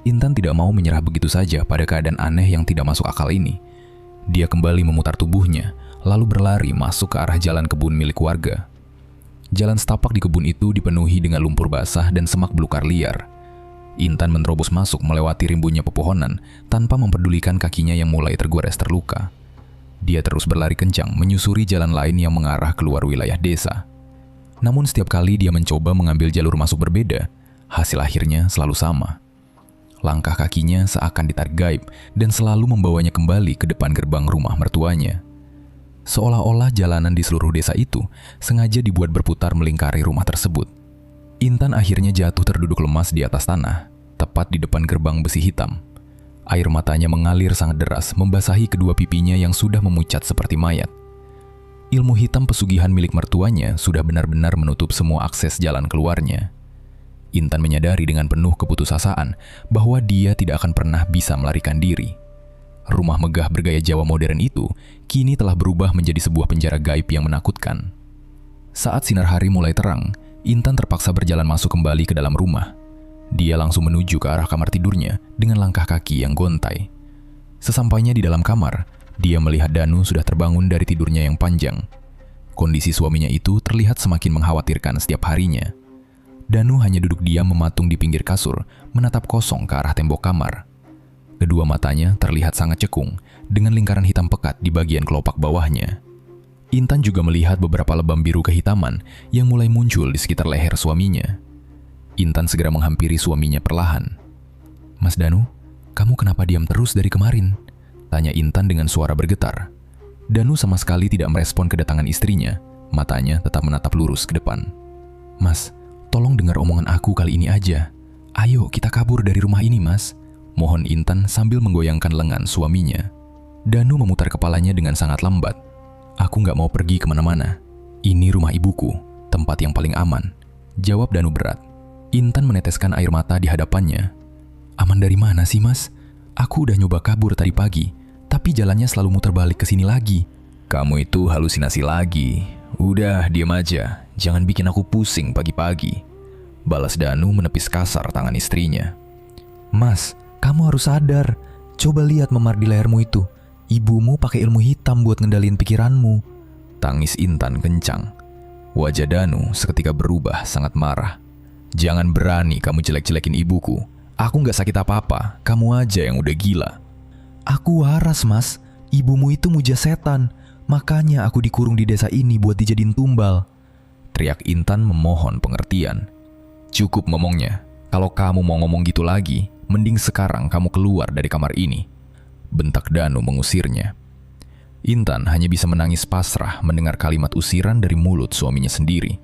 Intan tidak mau menyerah begitu saja pada keadaan aneh yang tidak masuk akal ini. Dia kembali memutar tubuhnya, lalu berlari masuk ke arah jalan kebun milik warga. Jalan setapak di kebun itu dipenuhi dengan lumpur basah dan semak belukar liar. Intan menerobos masuk melewati rimbunnya pepohonan tanpa mempedulikan kakinya yang mulai tergores terluka. Dia terus berlari kencang menyusuri jalan lain yang mengarah keluar wilayah desa. Namun setiap kali dia mencoba mengambil jalur masuk berbeda, hasil akhirnya selalu sama. Langkah kakinya seakan ditarik gaib dan selalu membawanya kembali ke depan gerbang rumah mertuanya. Seolah-olah jalanan di seluruh desa itu sengaja dibuat berputar melingkari rumah tersebut. Intan akhirnya jatuh terduduk lemas di atas tanah, tepat di depan gerbang besi hitam. Air matanya mengalir sangat deras, membasahi kedua pipinya yang sudah memucat seperti mayat. Ilmu hitam pesugihan milik mertuanya sudah benar-benar menutup semua akses jalan keluarnya. Intan menyadari dengan penuh keputusasaan bahwa dia tidak akan pernah bisa melarikan diri. Rumah megah bergaya Jawa modern itu kini telah berubah menjadi sebuah penjara gaib yang menakutkan. Saat sinar hari mulai terang, Intan terpaksa berjalan masuk kembali ke dalam rumah. Dia langsung menuju ke arah kamar tidurnya dengan langkah kaki yang gontai. Sesampainya di dalam kamar, dia melihat Danu sudah terbangun dari tidurnya yang panjang. Kondisi suaminya itu terlihat semakin mengkhawatirkan setiap harinya. Danu hanya duduk diam mematung di pinggir kasur, menatap kosong ke arah tembok kamar. Kedua matanya terlihat sangat cekung, dengan lingkaran hitam pekat di bagian kelopak bawahnya. Intan juga melihat beberapa lebam biru kehitaman yang mulai muncul di sekitar leher suaminya. Intan segera menghampiri suaminya perlahan. "Mas Danu, kamu kenapa diam terus dari kemarin?" tanya Intan dengan suara bergetar. Danu sama sekali tidak merespon kedatangan istrinya, matanya tetap menatap lurus ke depan. "Mas, tolong dengar omongan aku kali ini aja. Ayo kita kabur dari rumah ini, Mas," mohon Intan sambil menggoyangkan lengan suaminya. Danu memutar kepalanya dengan sangat lambat. "Aku nggak mau pergi kemana-mana. Ini rumah ibuku, tempat yang paling aman," jawab Danu berat. Intan meneteskan air mata di hadapannya. "Aman dari mana sih, Mas? Aku udah nyoba kabur tadi pagi, tapi jalannya selalu muter balik ke sini lagi." "Kamu itu halusinasi lagi. Udah, diam aja. Jangan bikin aku pusing pagi-pagi," balas Danu menepis kasar tangan istrinya. "Mas, kamu harus sadar. Coba lihat memar di lehermu itu. Ibumu pakai ilmu hitam buat ngendalin pikiranmu," tangis Intan kencang. Wajah Danu seketika berubah sangat marah. "Jangan berani kamu jelek-jelekin ibuku. Aku nggak sakit apa-apa, kamu aja yang udah gila." "Aku waras, Mas. Ibumu itu muja setan. Makanya aku dikurung di desa ini buat dijadiin tumbal," teriak Intan memohon pengertian. "Cukup ngomongnya. Kalau kamu mau ngomong gitu lagi, mending sekarang kamu keluar dari kamar ini," bentak Danu mengusirnya. Intan hanya bisa menangis pasrah mendengar kalimat usiran dari mulut suaminya sendiri.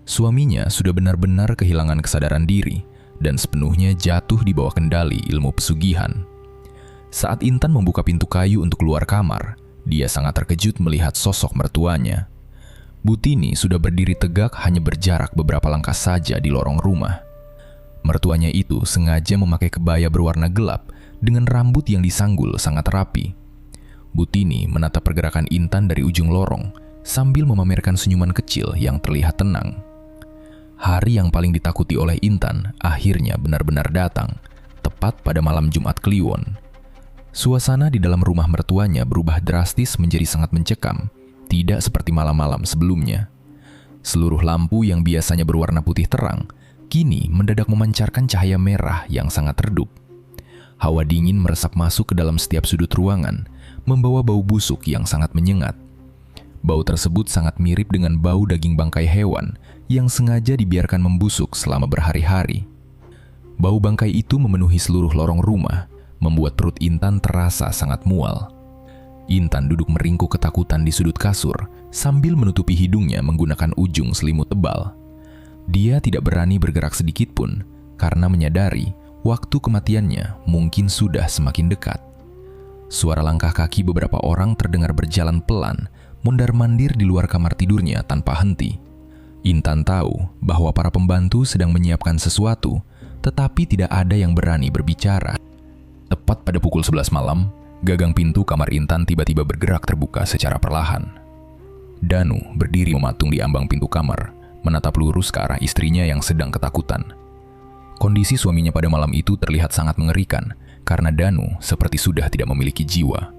Suaminya sudah benar-benar kehilangan kesadaran diri dan sepenuhnya jatuh di bawah kendali ilmu pesugihan. Saat Intan membuka pintu kayu untuk keluar kamar, dia sangat terkejut melihat sosok mertuanya. Butini sudah berdiri tegak hanya berjarak beberapa langkah saja di lorong rumah. Mertuanya itu sengaja memakai kebaya berwarna gelap dengan rambut yang disanggul sangat rapi. Butini menatap pergerakan Intan dari ujung lorong sambil memamerkan senyuman kecil yang terlihat tenang. Hari yang paling ditakuti oleh Intan akhirnya benar-benar datang, tepat pada malam Jumat Kliwon. Suasana di dalam rumah mertuanya berubah drastis menjadi sangat mencekam, tidak seperti malam-malam sebelumnya. Seluruh lampu yang biasanya berwarna putih terang, kini mendadak memancarkan cahaya merah yang sangat redup. Hawa dingin meresap masuk ke dalam setiap sudut ruangan, membawa bau busuk yang sangat menyengat. Bau tersebut sangat mirip dengan bau daging bangkai hewan yang sengaja dibiarkan membusuk selama berhari-hari. Bau bangkai itu memenuhi seluruh lorong rumah, membuat perut Intan terasa sangat mual. Intan duduk meringkuk ketakutan di sudut kasur sambil menutupi hidungnya menggunakan ujung selimut tebal. Dia tidak berani bergerak sedikit pun karena menyadari waktu kematiannya mungkin sudah semakin dekat. Suara langkah kaki beberapa orang terdengar berjalan pelan, mondar-mandir di luar kamar tidurnya tanpa henti. Intan tahu bahwa para pembantu sedang menyiapkan sesuatu, tetapi tidak ada yang berani berbicara. Tepat pada pukul 11 malam, gagang pintu kamar Intan tiba-tiba bergerak terbuka secara perlahan. Danu berdiri mematung di ambang pintu kamar, menatap lurus ke arah istrinya yang sedang ketakutan. Kondisi suaminya pada malam itu terlihat sangat mengerikan, karena Danu seperti sudah tidak memiliki jiwa.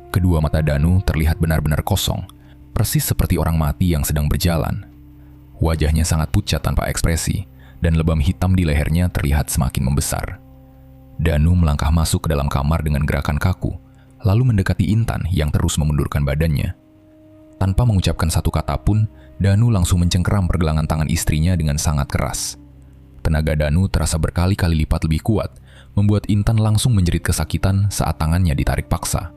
Kedua mata Danu terlihat benar-benar kosong, persis seperti orang mati yang sedang berjalan. Wajahnya sangat pucat tanpa ekspresi, dan lebam hitam di lehernya terlihat semakin membesar. Danu melangkah masuk ke dalam kamar dengan gerakan kaku, lalu mendekati Intan yang terus memundurkan badannya. Tanpa mengucapkan satu kata pun, Danu langsung mencengkeram pergelangan tangan istrinya dengan sangat keras. Tenaga Danu terasa berkali-kali lipat lebih kuat, membuat Intan langsung menjerit kesakitan saat tangannya ditarik paksa.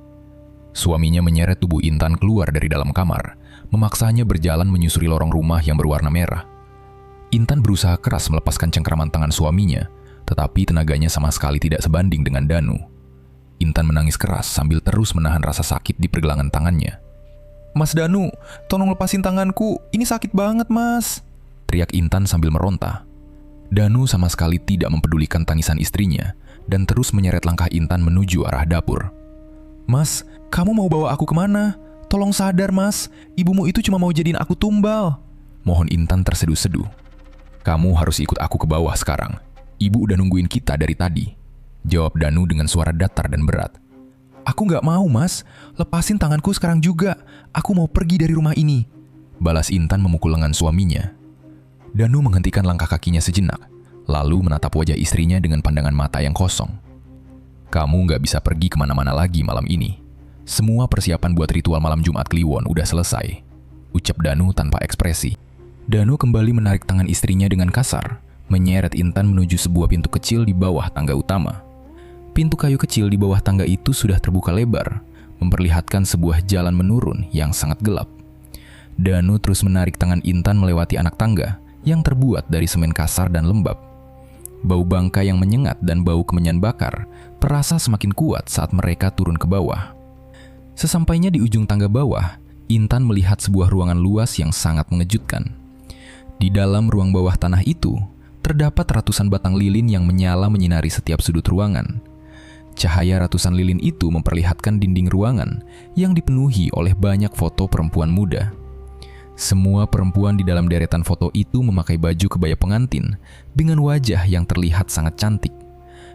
Suaminya menyeret tubuh Intan keluar dari dalam kamar, memaksanya berjalan menyusuri lorong rumah yang berwarna merah. Intan berusaha keras melepaskan cengkeraman tangan suaminya, tetapi tenaganya sama sekali tidak sebanding dengan Danu. Intan menangis keras sambil terus menahan rasa sakit di pergelangan tangannya. "Mas Danu, tolong lepasin tanganku, ini sakit banget mas!" teriak Intan sambil meronta. Danu sama sekali tidak mempedulikan tangisan istrinya, dan terus menyeret langkah Intan menuju arah dapur. "Mas, kamu mau bawa aku kemana? Tolong sadar mas, ibumu itu cuma mau jadiin aku tumbal," mohon Intan terseduh-seduh. "Kamu harus ikut aku ke bawah sekarang. Ibu udah nungguin kita dari tadi," jawab Danu dengan suara datar dan berat. "Aku nggak mau mas, lepasin tanganku sekarang juga. Aku mau pergi dari rumah ini," balas Intan memukul lengan suaminya. Danu menghentikan langkah kakinya sejenak, lalu menatap wajah istrinya dengan pandangan mata yang kosong. "Kamu nggak bisa pergi kemana-mana lagi malam ini. Semua persiapan buat ritual malam Jumat Kliwon udah selesai," ucap Danu tanpa ekspresi. Danu kembali menarik tangan istrinya dengan kasar, menyeret Intan menuju sebuah pintu kecil di bawah tangga utama. Pintu kayu kecil di bawah tangga itu sudah terbuka lebar, memperlihatkan sebuah jalan menurun yang sangat gelap. Danu terus menarik tangan Intan melewati anak tangga yang terbuat dari semen kasar dan lembab. Bau bangkai yang menyengat dan bau kemenyan bakar terasa semakin kuat saat mereka turun ke bawah. Sesampainya di ujung tangga bawah, Intan melihat sebuah ruangan luas yang sangat mengejutkan. Di dalam ruang bawah tanah itu, terdapat ratusan batang lilin yang menyala menyinari setiap sudut ruangan. Cahaya ratusan lilin itu memperlihatkan dinding ruangan yang dipenuhi oleh banyak foto perempuan muda. Semua perempuan di dalam deretan foto itu memakai baju kebaya pengantin dengan wajah yang terlihat sangat cantik.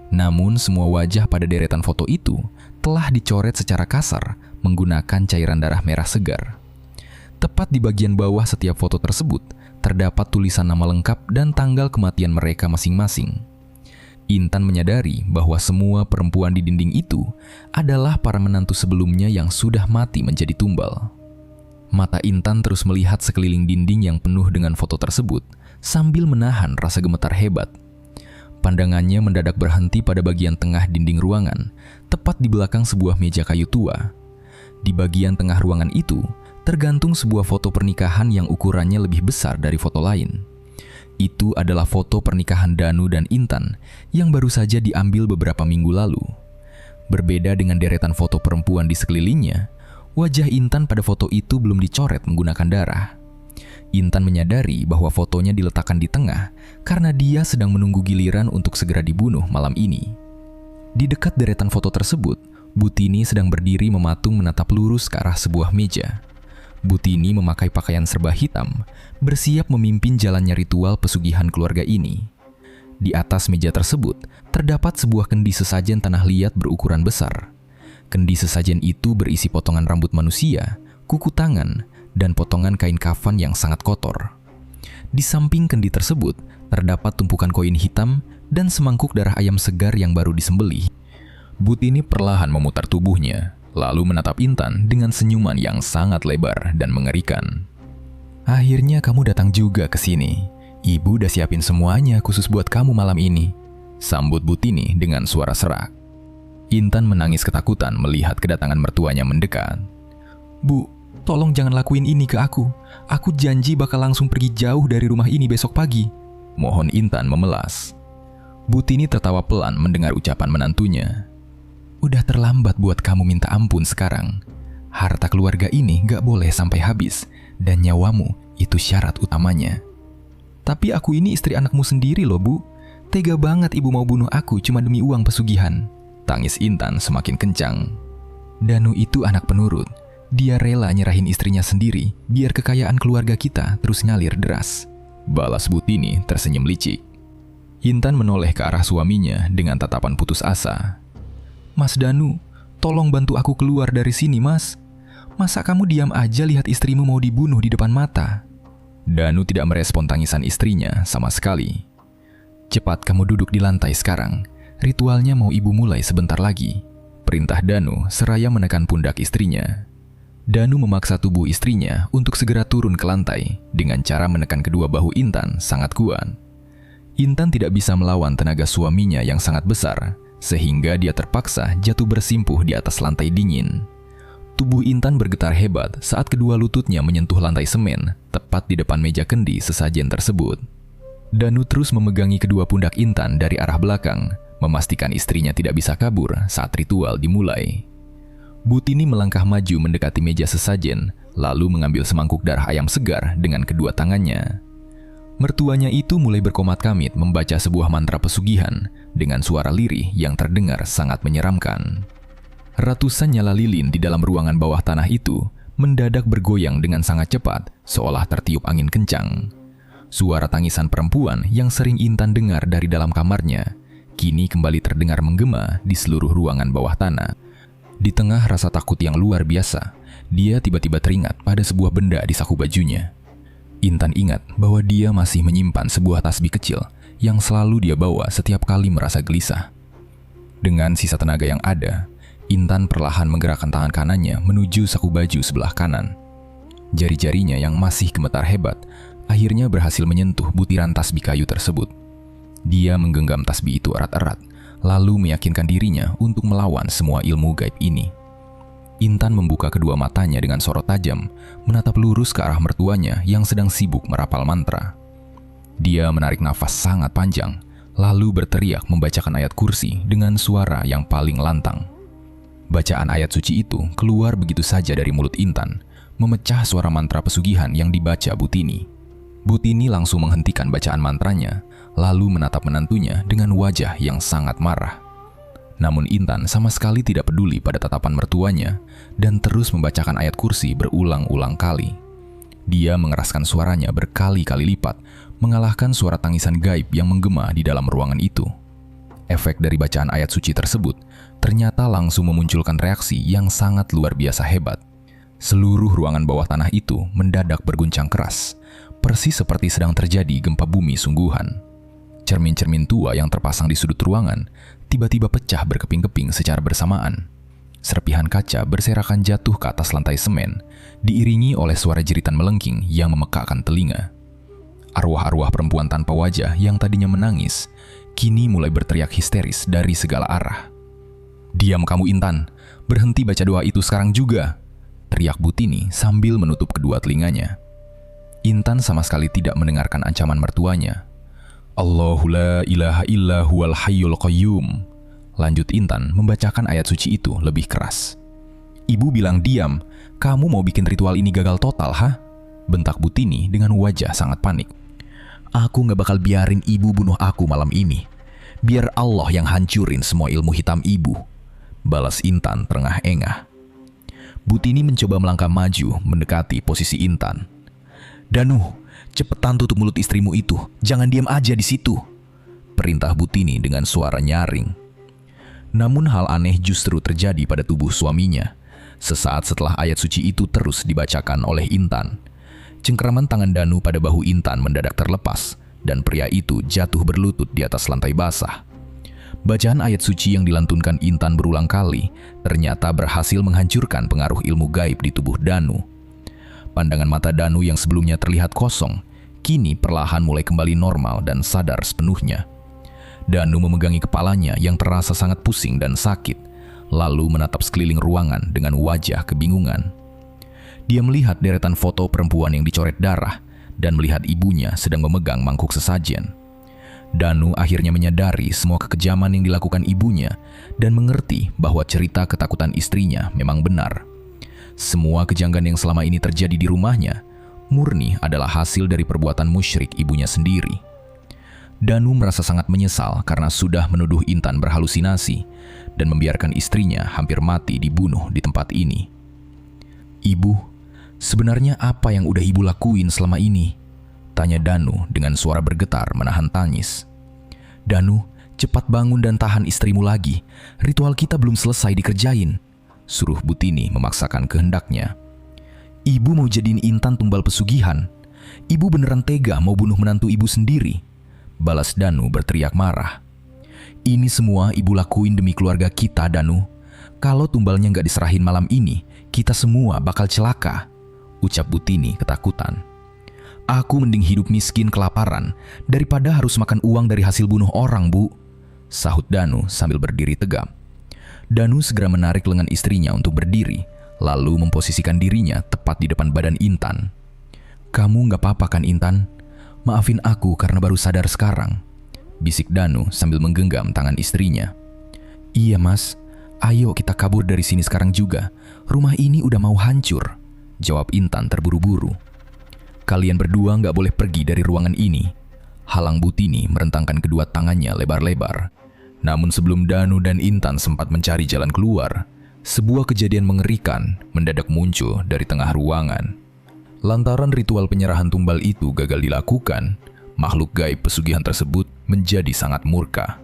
Namun semua wajah pada deretan foto itu telah dicoret secara kasar menggunakan cairan darah merah segar. Tepat di bagian bawah setiap foto tersebut terdapat tulisan nama lengkap dan tanggal kematian mereka masing-masing. Intan menyadari bahwa semua perempuan di dinding itu adalah para menantu sebelumnya yang sudah mati menjadi tumbal. Mata Intan terus melihat sekeliling dinding yang penuh dengan foto tersebut sambil menahan rasa gemetar hebat. Pandangannya mendadak berhenti pada bagian tengah dinding ruangan, tepat di belakang sebuah meja kayu tua. Di bagian tengah ruangan itu, tergantung sebuah foto pernikahan yang ukurannya lebih besar dari foto lain. Itu adalah foto pernikahan Danu dan Intan yang baru saja diambil beberapa minggu lalu. Berbeda dengan deretan foto perempuan di sekelilingnya, wajah Intan pada foto itu belum dicoret menggunakan darah. Intan menyadari bahwa fotonya diletakkan di tengah karena dia sedang menunggu giliran untuk segera dibunuh malam ini. Di dekat deretan foto tersebut, Butini sedang berdiri mematung menatap lurus ke arah sebuah meja. Butini memakai pakaian serba hitam, bersiap memimpin jalannya ritual pesugihan keluarga ini. Di atas meja tersebut, terdapat sebuah kendi sesajen tanah liat berukuran besar. Kendi sesajen itu berisi potongan rambut manusia, kuku tangan, dan potongan kain kafan yang sangat kotor. Di samping kendi tersebut, terdapat tumpukan koin hitam dan semangkuk darah ayam segar yang baru disembelih. Butini perlahan memutar tubuhnya, lalu menatap Intan dengan senyuman yang sangat lebar dan mengerikan. "Akhirnya kamu datang juga ke sini. Ibu udah siapin semuanya khusus buat kamu malam ini," sambut Butini dengan suara serak. Intan menangis ketakutan melihat kedatangan mertuanya mendekat. "Bu, tolong jangan lakuin ini ke aku. Aku janji bakal langsung pergi jauh dari rumah ini besok pagi," mohon Intan memelas. Butini tertawa pelan mendengar ucapan menantunya. "Udah terlambat buat kamu minta ampun sekarang. Harta keluarga ini gak boleh sampai habis, dan nyawamu itu syarat utamanya." "Tapi aku ini istri anakmu sendiri loh, Bu. Tega banget ibu mau bunuh aku cuma demi uang pesugihan," tangis Intan semakin kencang. "Danu itu anak penurut. Dia rela nyerahin istrinya sendiri biar kekayaan keluarga kita terus ngalir deras," balas Butini tersenyum licik. Intan menoleh ke arah suaminya dengan tatapan putus asa. "Mas Danu, tolong bantu aku keluar dari sini, Mas. Masa kamu diam aja lihat istrimu mau dibunuh di depan mata?" Danu tidak merespon tangisan istrinya sama sekali. "Cepat kamu duduk di lantai sekarang. Ritualnya mau ibu mulai sebentar lagi," perintah Danu seraya menekan pundak istrinya. Danu memaksa tubuh istrinya untuk segera turun ke lantai dengan cara menekan kedua bahu Intan sangat kuat. Intan tidak bisa melawan tenaga suaminya yang sangat besar, sehingga dia terpaksa jatuh bersimpuh di atas lantai dingin. Tubuh Intan bergetar hebat saat kedua lututnya menyentuh lantai semen, tepat di depan meja kendi sesajen tersebut. Danu terus memegangi kedua pundak Intan dari arah belakang, memastikan istrinya tidak bisa kabur saat ritual dimulai. Butini melangkah maju mendekati meja sesajen, lalu mengambil semangkuk darah ayam segar dengan kedua tangannya. Mertuanya itu mulai berkomat-kamit membaca sebuah mantra pesugihan dengan suara lirih yang terdengar sangat menyeramkan. Ratusan nyala lilin di dalam ruangan bawah tanah itu mendadak bergoyang dengan sangat cepat, seolah tertiup angin kencang. Suara tangisan perempuan yang sering Intan dengar dari dalam kamarnya, kini kembali terdengar menggema di seluruh ruangan bawah tanah. Di tengah rasa takut yang luar biasa, dia tiba-tiba teringat pada sebuah benda di saku bajunya. Intan ingat bahwa dia masih menyimpan sebuah tasbih kecil yang selalu dia bawa setiap kali merasa gelisah. Dengan sisa tenaga yang ada, Intan perlahan menggerakkan tangan kanannya menuju saku baju sebelah kanan. Jari-jarinya yang masih gemetar hebat akhirnya berhasil menyentuh butiran tasbih kayu tersebut. Dia menggenggam tasbih itu erat-erat, lalu meyakinkan dirinya untuk melawan semua ilmu gaib ini. Intan membuka kedua matanya dengan sorot tajam, menatap lurus ke arah mertuanya yang sedang sibuk merapal mantra. Dia menarik nafas sangat panjang, lalu berteriak membacakan ayat kursi dengan suara yang paling lantang. Bacaan ayat suci itu keluar begitu saja dari mulut Intan, memecah suara mantra pesugihan yang dibaca Butini. Butini langsung menghentikan bacaan mantranya, lalu menatap menantunya dengan wajah yang sangat marah. Namun Intan sama sekali tidak peduli pada tatapan mertuanya dan terus membacakan ayat kursi berulang-ulang kali. Dia mengeraskan suaranya berkali-kali lipat, mengalahkan suara tangisan gaib yang menggema di dalam ruangan itu. Efek dari bacaan ayat suci tersebut ternyata langsung memunculkan reaksi yang sangat luar biasa hebat. Seluruh ruangan bawah tanah itu mendadak berguncang keras, persis seperti sedang terjadi gempa bumi sungguhan. Cermin-cermin tua yang terpasang di sudut ruangan tiba-tiba pecah berkeping-keping secara bersamaan. Serpihan kaca berserakan jatuh ke atas lantai semen, diiringi oleh suara jeritan melengking yang memekakkan telinga. Arwah-arwah perempuan tanpa wajah yang tadinya menangis, kini mulai berteriak histeris dari segala arah. "Diam kamu Intan, berhenti baca doa itu sekarang juga," teriak Butini sambil menutup kedua telinganya. Intan sama sekali tidak mendengarkan ancaman mertuanya. Allahu la ilaha illa huwal hayyul qayyum. Lanjut Intan membacakan ayat suci itu lebih keras. Ibu bilang diam, kamu mau bikin ritual ini gagal total, ha? Bentak Butini dengan wajah sangat panik. Aku gak bakal biarin ibu bunuh aku malam ini. Biar Allah yang hancurin semua ilmu hitam ibu. Balas Intan terengah-engah. Butini mencoba melangkah maju mendekati posisi Intan. Danu, cepetan tutup mulut istrimu itu. Jangan diam aja di situ. Perintah Butini dengan suara nyaring. Namun hal aneh justru terjadi pada tubuh suaminya. Sesaat setelah ayat suci itu terus dibacakan oleh Intan, cengkeraman tangan Danu pada bahu Intan mendadak terlepas dan pria itu jatuh berlutut di atas lantai basah. Bacaan ayat suci yang dilantunkan Intan berulang kali ternyata berhasil menghancurkan pengaruh ilmu gaib di tubuh Danu. Pandangan mata Danu yang sebelumnya terlihat kosong, kini perlahan mulai kembali normal dan sadar sepenuhnya. Danu memegangi kepalanya yang terasa sangat pusing dan sakit, lalu menatap sekeliling ruangan dengan wajah kebingungan. Dia melihat deretan foto perempuan yang dicoret darah dan melihat ibunya sedang memegang mangkuk sesajen. Danu akhirnya menyadari semua kekejaman yang dilakukan ibunya dan mengerti bahwa cerita ketakutan istrinya memang benar. Semua kejanggalan yang selama ini terjadi di rumahnya murni adalah hasil dari perbuatan musyrik ibunya sendiri. Danu merasa sangat menyesal karena sudah menuduh Intan berhalusinasi dan membiarkan istrinya hampir mati dibunuh di tempat ini. Ibu, sebenarnya apa yang udah ibu lakuin selama ini? Tanya Danu dengan suara bergetar menahan tangis. Danu, cepat bangun dan tahan istrimu lagi. Ritual kita belum selesai dikerjain. Suruh Butini memaksakan kehendaknya. Ibu mau jadiin Intan tumbal pesugihan. Ibu beneran tega mau bunuh menantu ibu sendiri. Balas Danu berteriak marah. Ini semua ibu lakuin demi keluarga kita, Danu. Kalau tumbalnya nggak diserahin malam ini, kita semua bakal celaka. Ucap Butini ketakutan. Aku mending hidup miskin kelaparan daripada harus makan uang dari hasil bunuh orang, Bu. Sahut Danu sambil berdiri tegap. Danu segera menarik lengan istrinya untuk berdiri, lalu memposisikan dirinya tepat di depan badan Intan. Kamu nggak apa-apa kan, Intan? Maafin aku karena baru sadar sekarang. Bisik Danu sambil menggenggam tangan istrinya. Iya mas, ayo kita kabur dari sini sekarang juga. Rumah ini udah mau hancur. Jawab Intan terburu-buru. Kalian berdua nggak boleh pergi dari ruangan ini. Halang Butini merentangkan kedua tangannya lebar-lebar. Namun sebelum Danu dan Intan sempat mencari jalan keluar, sebuah kejadian mengerikan mendadak muncul dari tengah ruangan. Lantaran ritual penyerahan tumbal itu gagal dilakukan, makhluk gaib pesugihan tersebut menjadi sangat murka.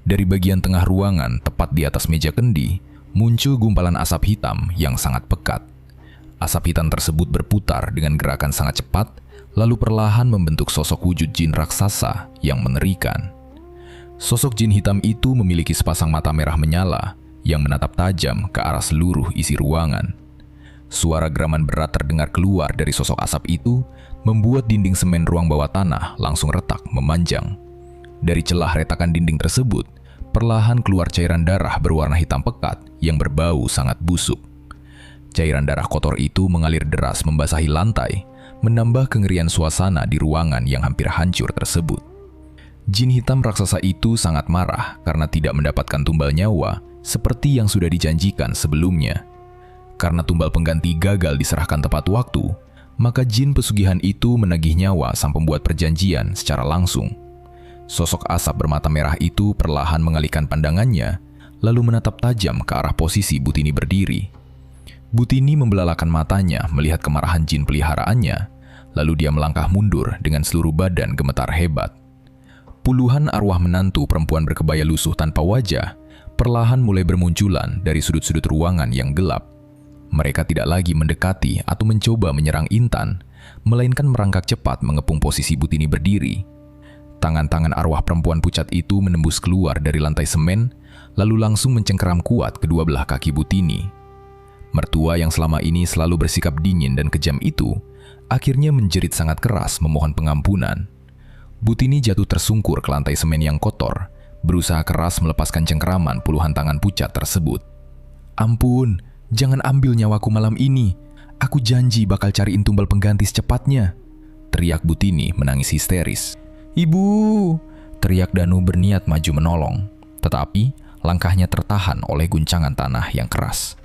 Dari bagian tengah ruangan, tepat di atas meja kendi, muncul gumpalan asap hitam yang sangat pekat. Asap hitam tersebut berputar dengan gerakan sangat cepat, lalu perlahan membentuk sosok wujud jin raksasa yang mengerikan. Sosok jin hitam itu memiliki sepasang mata merah menyala yang menatap tajam ke arah seluruh isi ruangan. Suara geraman berat terdengar keluar dari sosok asap itu, membuat dinding semen ruang bawah tanah langsung retak memanjang. Dari celah retakan dinding tersebut, perlahan keluar cairan darah berwarna hitam pekat yang berbau sangat busuk. Cairan darah kotor itu mengalir deras membasahi lantai, menambah kengerian suasana di ruangan yang hampir hancur tersebut. Jin hitam raksasa itu sangat marah karena tidak mendapatkan tumbal nyawa seperti yang sudah dijanjikan sebelumnya. Karena tumbal pengganti gagal diserahkan tepat waktu, maka jin pesugihan itu menagih nyawa sang pembuat perjanjian secara langsung. Sosok asap bermata merah itu perlahan mengalihkan pandangannya, lalu menatap tajam ke arah posisi Butini berdiri. Butini membelalakan matanya melihat kemarahan jin peliharaannya, lalu dia melangkah mundur dengan seluruh badan gemetar hebat. Puluhan arwah menantu perempuan berkebaya lusuh tanpa wajah perlahan mulai bermunculan dari sudut-sudut ruangan yang gelap. Mereka tidak lagi mendekati atau mencoba menyerang Intan, melainkan merangkak cepat mengepung posisi Butini berdiri. Tangan-tangan arwah perempuan pucat itu menembus keluar dari lantai semen, lalu langsung mencengkeram kuat kedua belah kaki Butini. Mertua yang selama ini selalu bersikap dingin dan kejam itu, akhirnya menjerit sangat keras memohon pengampunan. Butini jatuh tersungkur ke lantai semen yang kotor, berusaha keras melepaskan cengkeraman puluhan tangan pucat tersebut. Ampun, jangan ambil nyawaku malam ini. Aku janji bakal cariin tumbal pengganti secepatnya. teriak Butini menangis histeris. "Ibu!" teriak Danu berniat maju menolong. Tetapi langkahnya tertahan oleh guncangan tanah yang keras.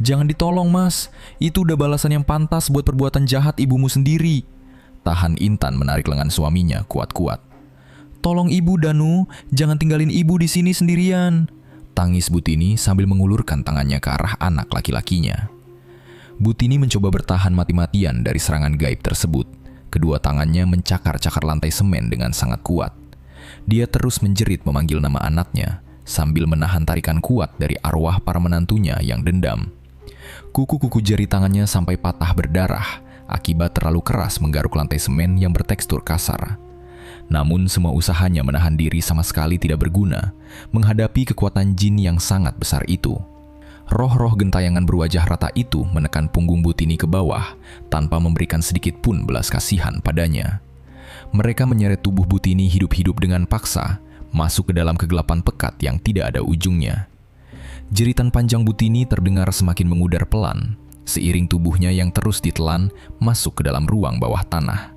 "Jangan ditolong, Mas. Itu udah balasan yang pantas buat perbuatan jahat ibumu sendiri." Tahan Intan menarik lengan suaminya kuat-kuat. "Tolong ibu, Danu. Jangan tinggalin ibu di sini sendirian." Tangis Butini sambil mengulurkan tangannya ke arah anak laki-lakinya. Butini mencoba bertahan mati-matian dari serangan gaib tersebut. Kedua tangannya mencakar-cakar lantai semen dengan sangat kuat. Dia terus menjerit memanggil nama anaknya, sambil menahan tarikan kuat dari arwah para menantunya yang dendam. Kuku-kuku jari tangannya sampai patah berdarah, akibat terlalu keras menggaruk lantai semen yang bertekstur kasar. Namun semua usahanya menahan diri sama sekali tidak berguna, menghadapi kekuatan jin yang sangat besar itu. Roh-roh gentayangan berwajah rata itu menekan punggung Butini ke bawah, tanpa memberikan sedikit pun belas kasihan padanya. Mereka menyeret tubuh Butini hidup-hidup dengan paksa, masuk ke dalam kegelapan pekat yang tidak ada ujungnya. Jeritan panjang Butini terdengar semakin mengudar pelan, seiring tubuhnya yang terus ditelan masuk ke dalam ruang bawah tanah.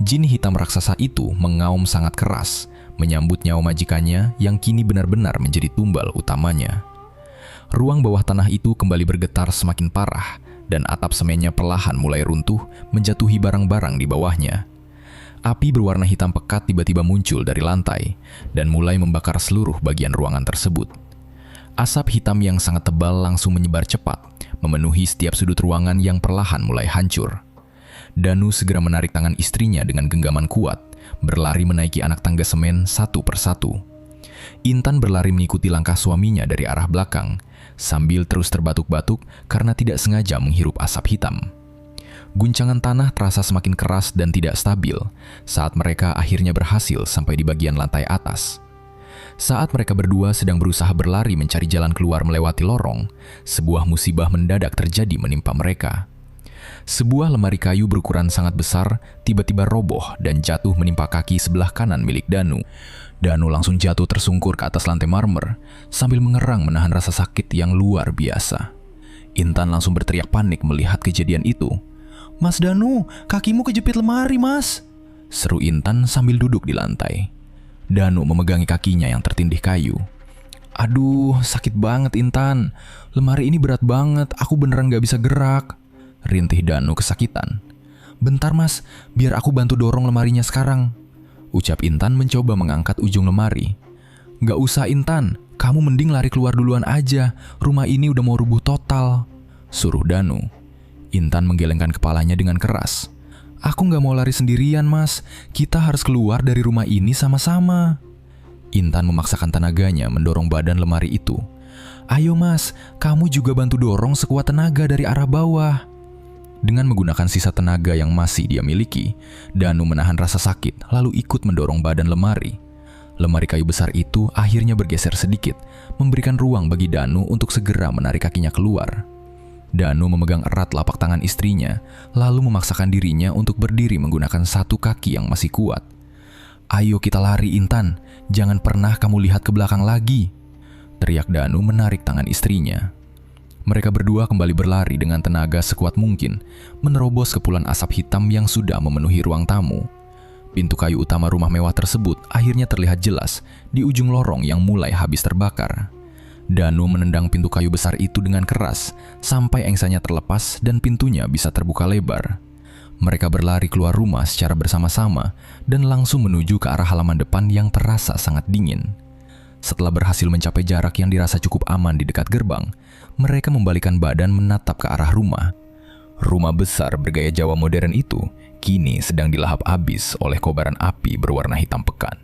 Jin hitam raksasa itu mengaum sangat keras, menyambut nyawa majikannya yang kini benar-benar menjadi tumbal utamanya. Ruang bawah tanah itu kembali bergetar semakin parah, dan atap semennya perlahan mulai runtuh, menjatuhi barang-barang di bawahnya. Api berwarna hitam pekat tiba-tiba muncul dari lantai, dan mulai membakar seluruh bagian ruangan tersebut. Asap hitam yang sangat tebal langsung menyebar cepat, memenuhi setiap sudut ruangan yang perlahan mulai hancur. Danu segera menarik tangan istrinya dengan genggaman kuat, berlari menaiki anak tangga semen satu persatu. Intan berlari mengikuti langkah suaminya dari arah belakang, sambil terus terbatuk-batuk karena tidak sengaja menghirup asap hitam. Guncangan tanah terasa semakin keras dan tidak stabil saat mereka akhirnya berhasil sampai di bagian lantai atas. Saat mereka berdua sedang berusaha berlari mencari jalan keluar melewati lorong, sebuah musibah mendadak terjadi menimpa mereka. Sebuah lemari kayu berukuran sangat besar tiba-tiba roboh dan jatuh menimpa kaki sebelah kanan milik Danu. Danu langsung jatuh tersungkur ke atas lantai marmer sambil mengerang menahan rasa sakit yang luar biasa. Intan langsung berteriak panik melihat kejadian itu. "Mas Danu, kakimu kejepit lemari, Mas!" seru Intan sambil duduk di lantai. Danu memegangi kakinya yang tertindih kayu. "Aduh, sakit banget Intan. Lemari ini berat banget, aku beneran gak bisa gerak," rintih Danu kesakitan. "Bentar Mas, biar aku bantu dorong lemarinya sekarang," ucap Intan mencoba mengangkat ujung lemari. "Gak usah Intan, kamu mending lari keluar duluan aja, rumah ini udah mau rubuh total," suruh Danu. Intan menggelengkan kepalanya dengan keras. "Aku gak mau lari sendirian Mas, kita harus keluar dari rumah ini sama-sama." Intan memaksakan tenaganya mendorong badan lemari itu. "Ayo Mas, kamu juga bantu dorong sekuat tenaga dari arah bawah." Dengan menggunakan sisa tenaga yang masih dia miliki, Danu menahan rasa sakit lalu ikut mendorong badan lemari. Lemari kayu besar itu akhirnya bergeser sedikit, memberikan ruang bagi Danu untuk segera menarik kakinya keluar. Danu memegang erat lapak tangan istrinya, lalu memaksakan dirinya untuk berdiri menggunakan satu kaki yang masih kuat. "Ayo kita lari Intan, jangan pernah kamu lihat ke belakang lagi," teriak Danu menarik tangan istrinya. Mereka berdua kembali berlari dengan tenaga sekuat mungkin, menerobos kepulan asap hitam yang sudah memenuhi ruang tamu. Pintu kayu utama rumah mewah tersebut akhirnya terlihat jelas di ujung lorong yang mulai habis terbakar. Danu menendang pintu kayu besar itu dengan keras, sampai engsanya terlepas dan pintunya bisa terbuka lebar. Mereka berlari keluar rumah secara bersama-sama dan langsung menuju ke arah halaman depan yang terasa sangat dingin. Setelah berhasil mencapai jarak yang dirasa cukup aman di dekat gerbang, mereka membalikkan badan menatap ke arah rumah. Rumah besar bergaya Jawa modern itu kini sedang dilahap habis oleh kobaran api berwarna hitam pekat.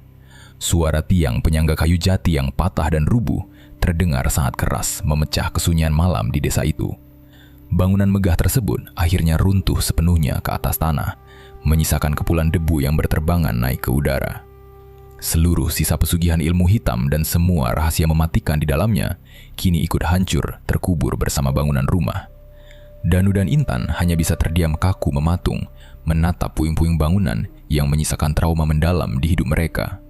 Suara tiang penyangga kayu jati yang patah dan rubuh terdengar sangat keras, memecah kesunyian malam di desa itu. Bangunan megah tersebut akhirnya runtuh sepenuhnya ke atas tanah, menyisakan kepulan debu yang berterbangan naik ke udara. Seluruh sisa pesugihan ilmu hitam dan semua rahasia mematikan di dalamnya kini ikut hancur terkubur bersama bangunan rumah. Danu dan Intan hanya bisa terdiam kaku mematung, menatap puing-puing bangunan yang menyisakan trauma mendalam di hidup mereka.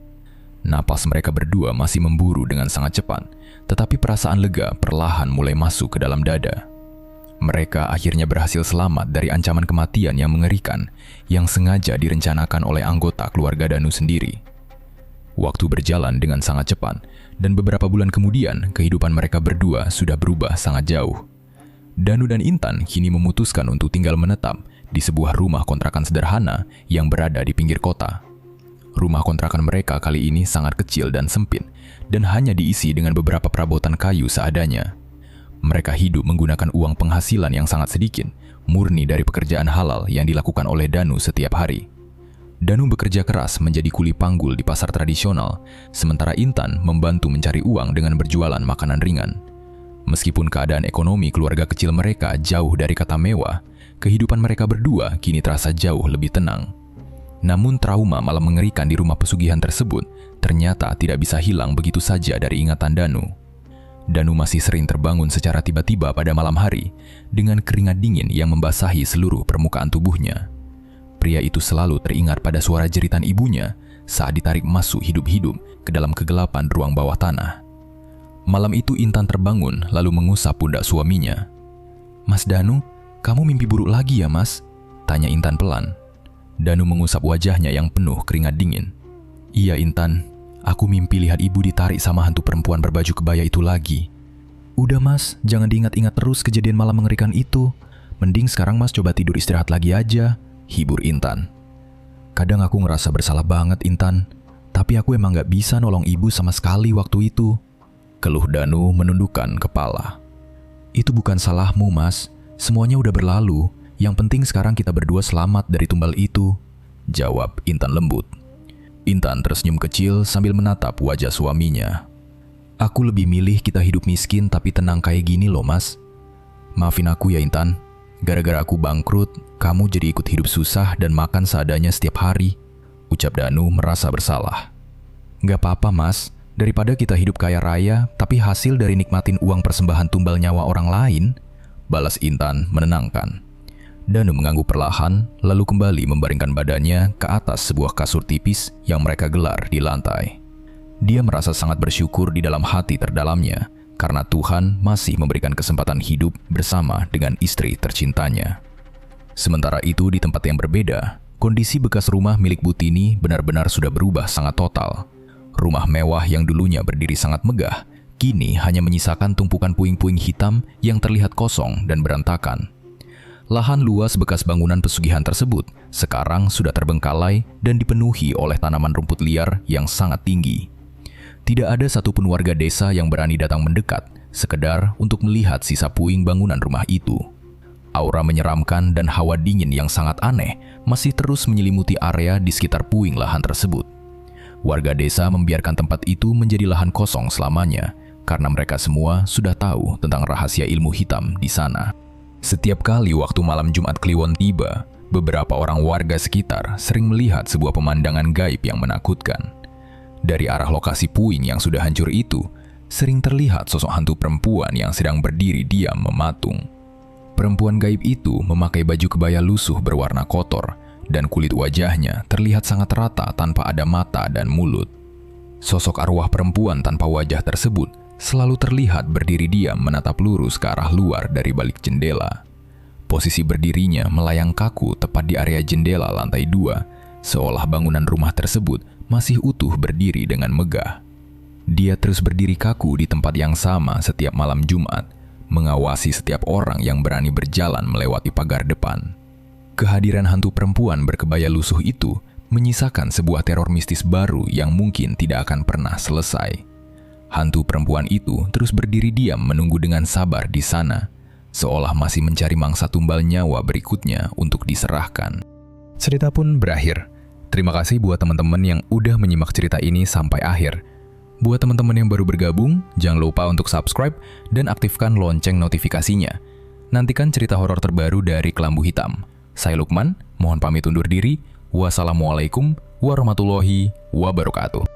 Napas mereka berdua masih memburu dengan sangat cepat, tetapi perasaan lega perlahan mulai masuk ke dalam dada. Mereka akhirnya berhasil selamat dari ancaman kematian yang mengerikan yang sengaja direncanakan oleh anggota keluarga Danu sendiri. Waktu berjalan dengan sangat cepat, dan beberapa bulan kemudian kehidupan mereka berdua sudah berubah sangat jauh. Danu dan Intan kini memutuskan untuk tinggal menetap di sebuah rumah kontrakan sederhana yang berada di pinggir kota. Rumah kontrakan mereka kali ini sangat kecil dan sempit, dan hanya diisi dengan beberapa perabotan kayu seadanya. Mereka hidup menggunakan uang penghasilan yang sangat sedikit, murni dari pekerjaan halal yang dilakukan oleh Danu setiap hari. Danu bekerja keras menjadi kuli panggul di pasar tradisional, sementara Intan membantu mencari uang dengan berjualan makanan ringan. Meskipun keadaan ekonomi keluarga kecil mereka jauh dari kata mewah, kehidupan mereka berdua kini terasa jauh lebih tenang. Namun trauma malam mengerikan di rumah pesugihan tersebut ternyata tidak bisa hilang begitu saja dari ingatan Danu. Danu masih sering terbangun secara tiba-tiba pada malam hari dengan keringat dingin yang membasahi seluruh permukaan tubuhnya. Pria itu selalu teringat pada suara jeritan ibunya saat ditarik masuk hidup-hidup ke dalam kegelapan ruang bawah tanah. Malam itu Intan terbangun lalu mengusap pundak suaminya. "Mas Danu, kamu mimpi buruk lagi ya, Mas?" tanya Intan pelan. Danu mengusap wajahnya yang penuh keringat dingin. "Iya Intan, aku mimpi lihat ibu ditarik sama hantu perempuan berbaju kebaya itu lagi." "Udah Mas, jangan diingat-ingat terus kejadian malam mengerikan itu. Mending sekarang Mas coba tidur istirahat lagi aja," hibur Intan. "Kadang aku ngerasa bersalah banget Intan, tapi aku emang gak bisa nolong ibu sama sekali waktu itu," keluh Danu menundukkan kepala. "Itu bukan salahmu Mas, semuanya udah berlalu. Yang penting sekarang kita berdua selamat dari tumbal itu," jawab Intan lembut. Intan tersenyum kecil sambil menatap wajah suaminya. "Aku lebih milih kita hidup miskin tapi tenang kayak gini loh Mas. Maafin aku ya Intan, gara-gara aku bangkrut, kamu jadi ikut hidup susah dan makan seadanya setiap hari," ucap Danu merasa bersalah. "Gak apa-apa Mas, daripada kita hidup kaya raya tapi hasil dari nikmatin uang persembahan tumbal nyawa orang lain," balas Intan menenangkan. Danu mengangguk perlahan, lalu kembali membaringkan badannya ke atas sebuah kasur tipis yang mereka gelar di lantai. Dia merasa sangat bersyukur di dalam hati terdalamnya, karena Tuhan masih memberikan kesempatan hidup bersama dengan istri tercintanya. Sementara itu di tempat yang berbeda, kondisi bekas rumah milik Butini benar-benar sudah berubah sangat total. Rumah mewah yang dulunya berdiri sangat megah, kini hanya menyisakan tumpukan puing-puing hitam yang terlihat kosong dan berantakan. Lahan luas bekas bangunan pesugihan tersebut sekarang sudah terbengkalai dan dipenuhi oleh tanaman rumput liar yang sangat tinggi. Tidak ada satupun warga desa yang berani datang mendekat, sekedar untuk melihat sisa puing bangunan rumah itu. Aura menyeramkan dan hawa dingin yang sangat aneh masih terus menyelimuti area di sekitar puing lahan tersebut. Warga desa membiarkan tempat itu menjadi lahan kosong selamanya, karena mereka semua sudah tahu tentang rahasia ilmu hitam di sana. Setiap kali waktu malam Jumat Kliwon tiba, beberapa orang warga sekitar sering melihat sebuah pemandangan gaib yang menakutkan. Dari arah lokasi puing yang sudah hancur itu, sering terlihat sosok hantu perempuan yang sedang berdiri diam mematung. Perempuan gaib itu memakai baju kebaya lusuh berwarna kotor, dan kulit wajahnya terlihat sangat rata tanpa ada mata dan mulut. Sosok arwah perempuan tanpa wajah tersebut selalu terlihat berdiri diam menatap lurus ke arah luar dari balik jendela. Posisi berdirinya melayang kaku tepat di area jendela lantai 2, seolah bangunan rumah tersebut masih utuh berdiri dengan megah. Dia terus berdiri kaku di tempat yang sama setiap malam Jumat, mengawasi setiap orang yang berani berjalan melewati pagar depan. Kehadiran hantu perempuan berkebaya lusuh itu menyisakan sebuah teror mistis baru yang mungkin tidak akan pernah selesai. Hantu perempuan itu terus berdiri diam menunggu dengan sabar di sana, seolah masih mencari mangsa tumbal nyawa berikutnya untuk diserahkan. Cerita pun berakhir. Terima kasih buat teman-teman yang udah menyimak cerita ini sampai akhir. Buat teman-teman yang baru bergabung, jangan lupa untuk subscribe dan aktifkan lonceng notifikasinya. Nantikan cerita horor terbaru dari Kelambu Hitam. Saya Lukman, mohon pamit undur diri. Wassalamualaikum warahmatullahi wabarakatuh.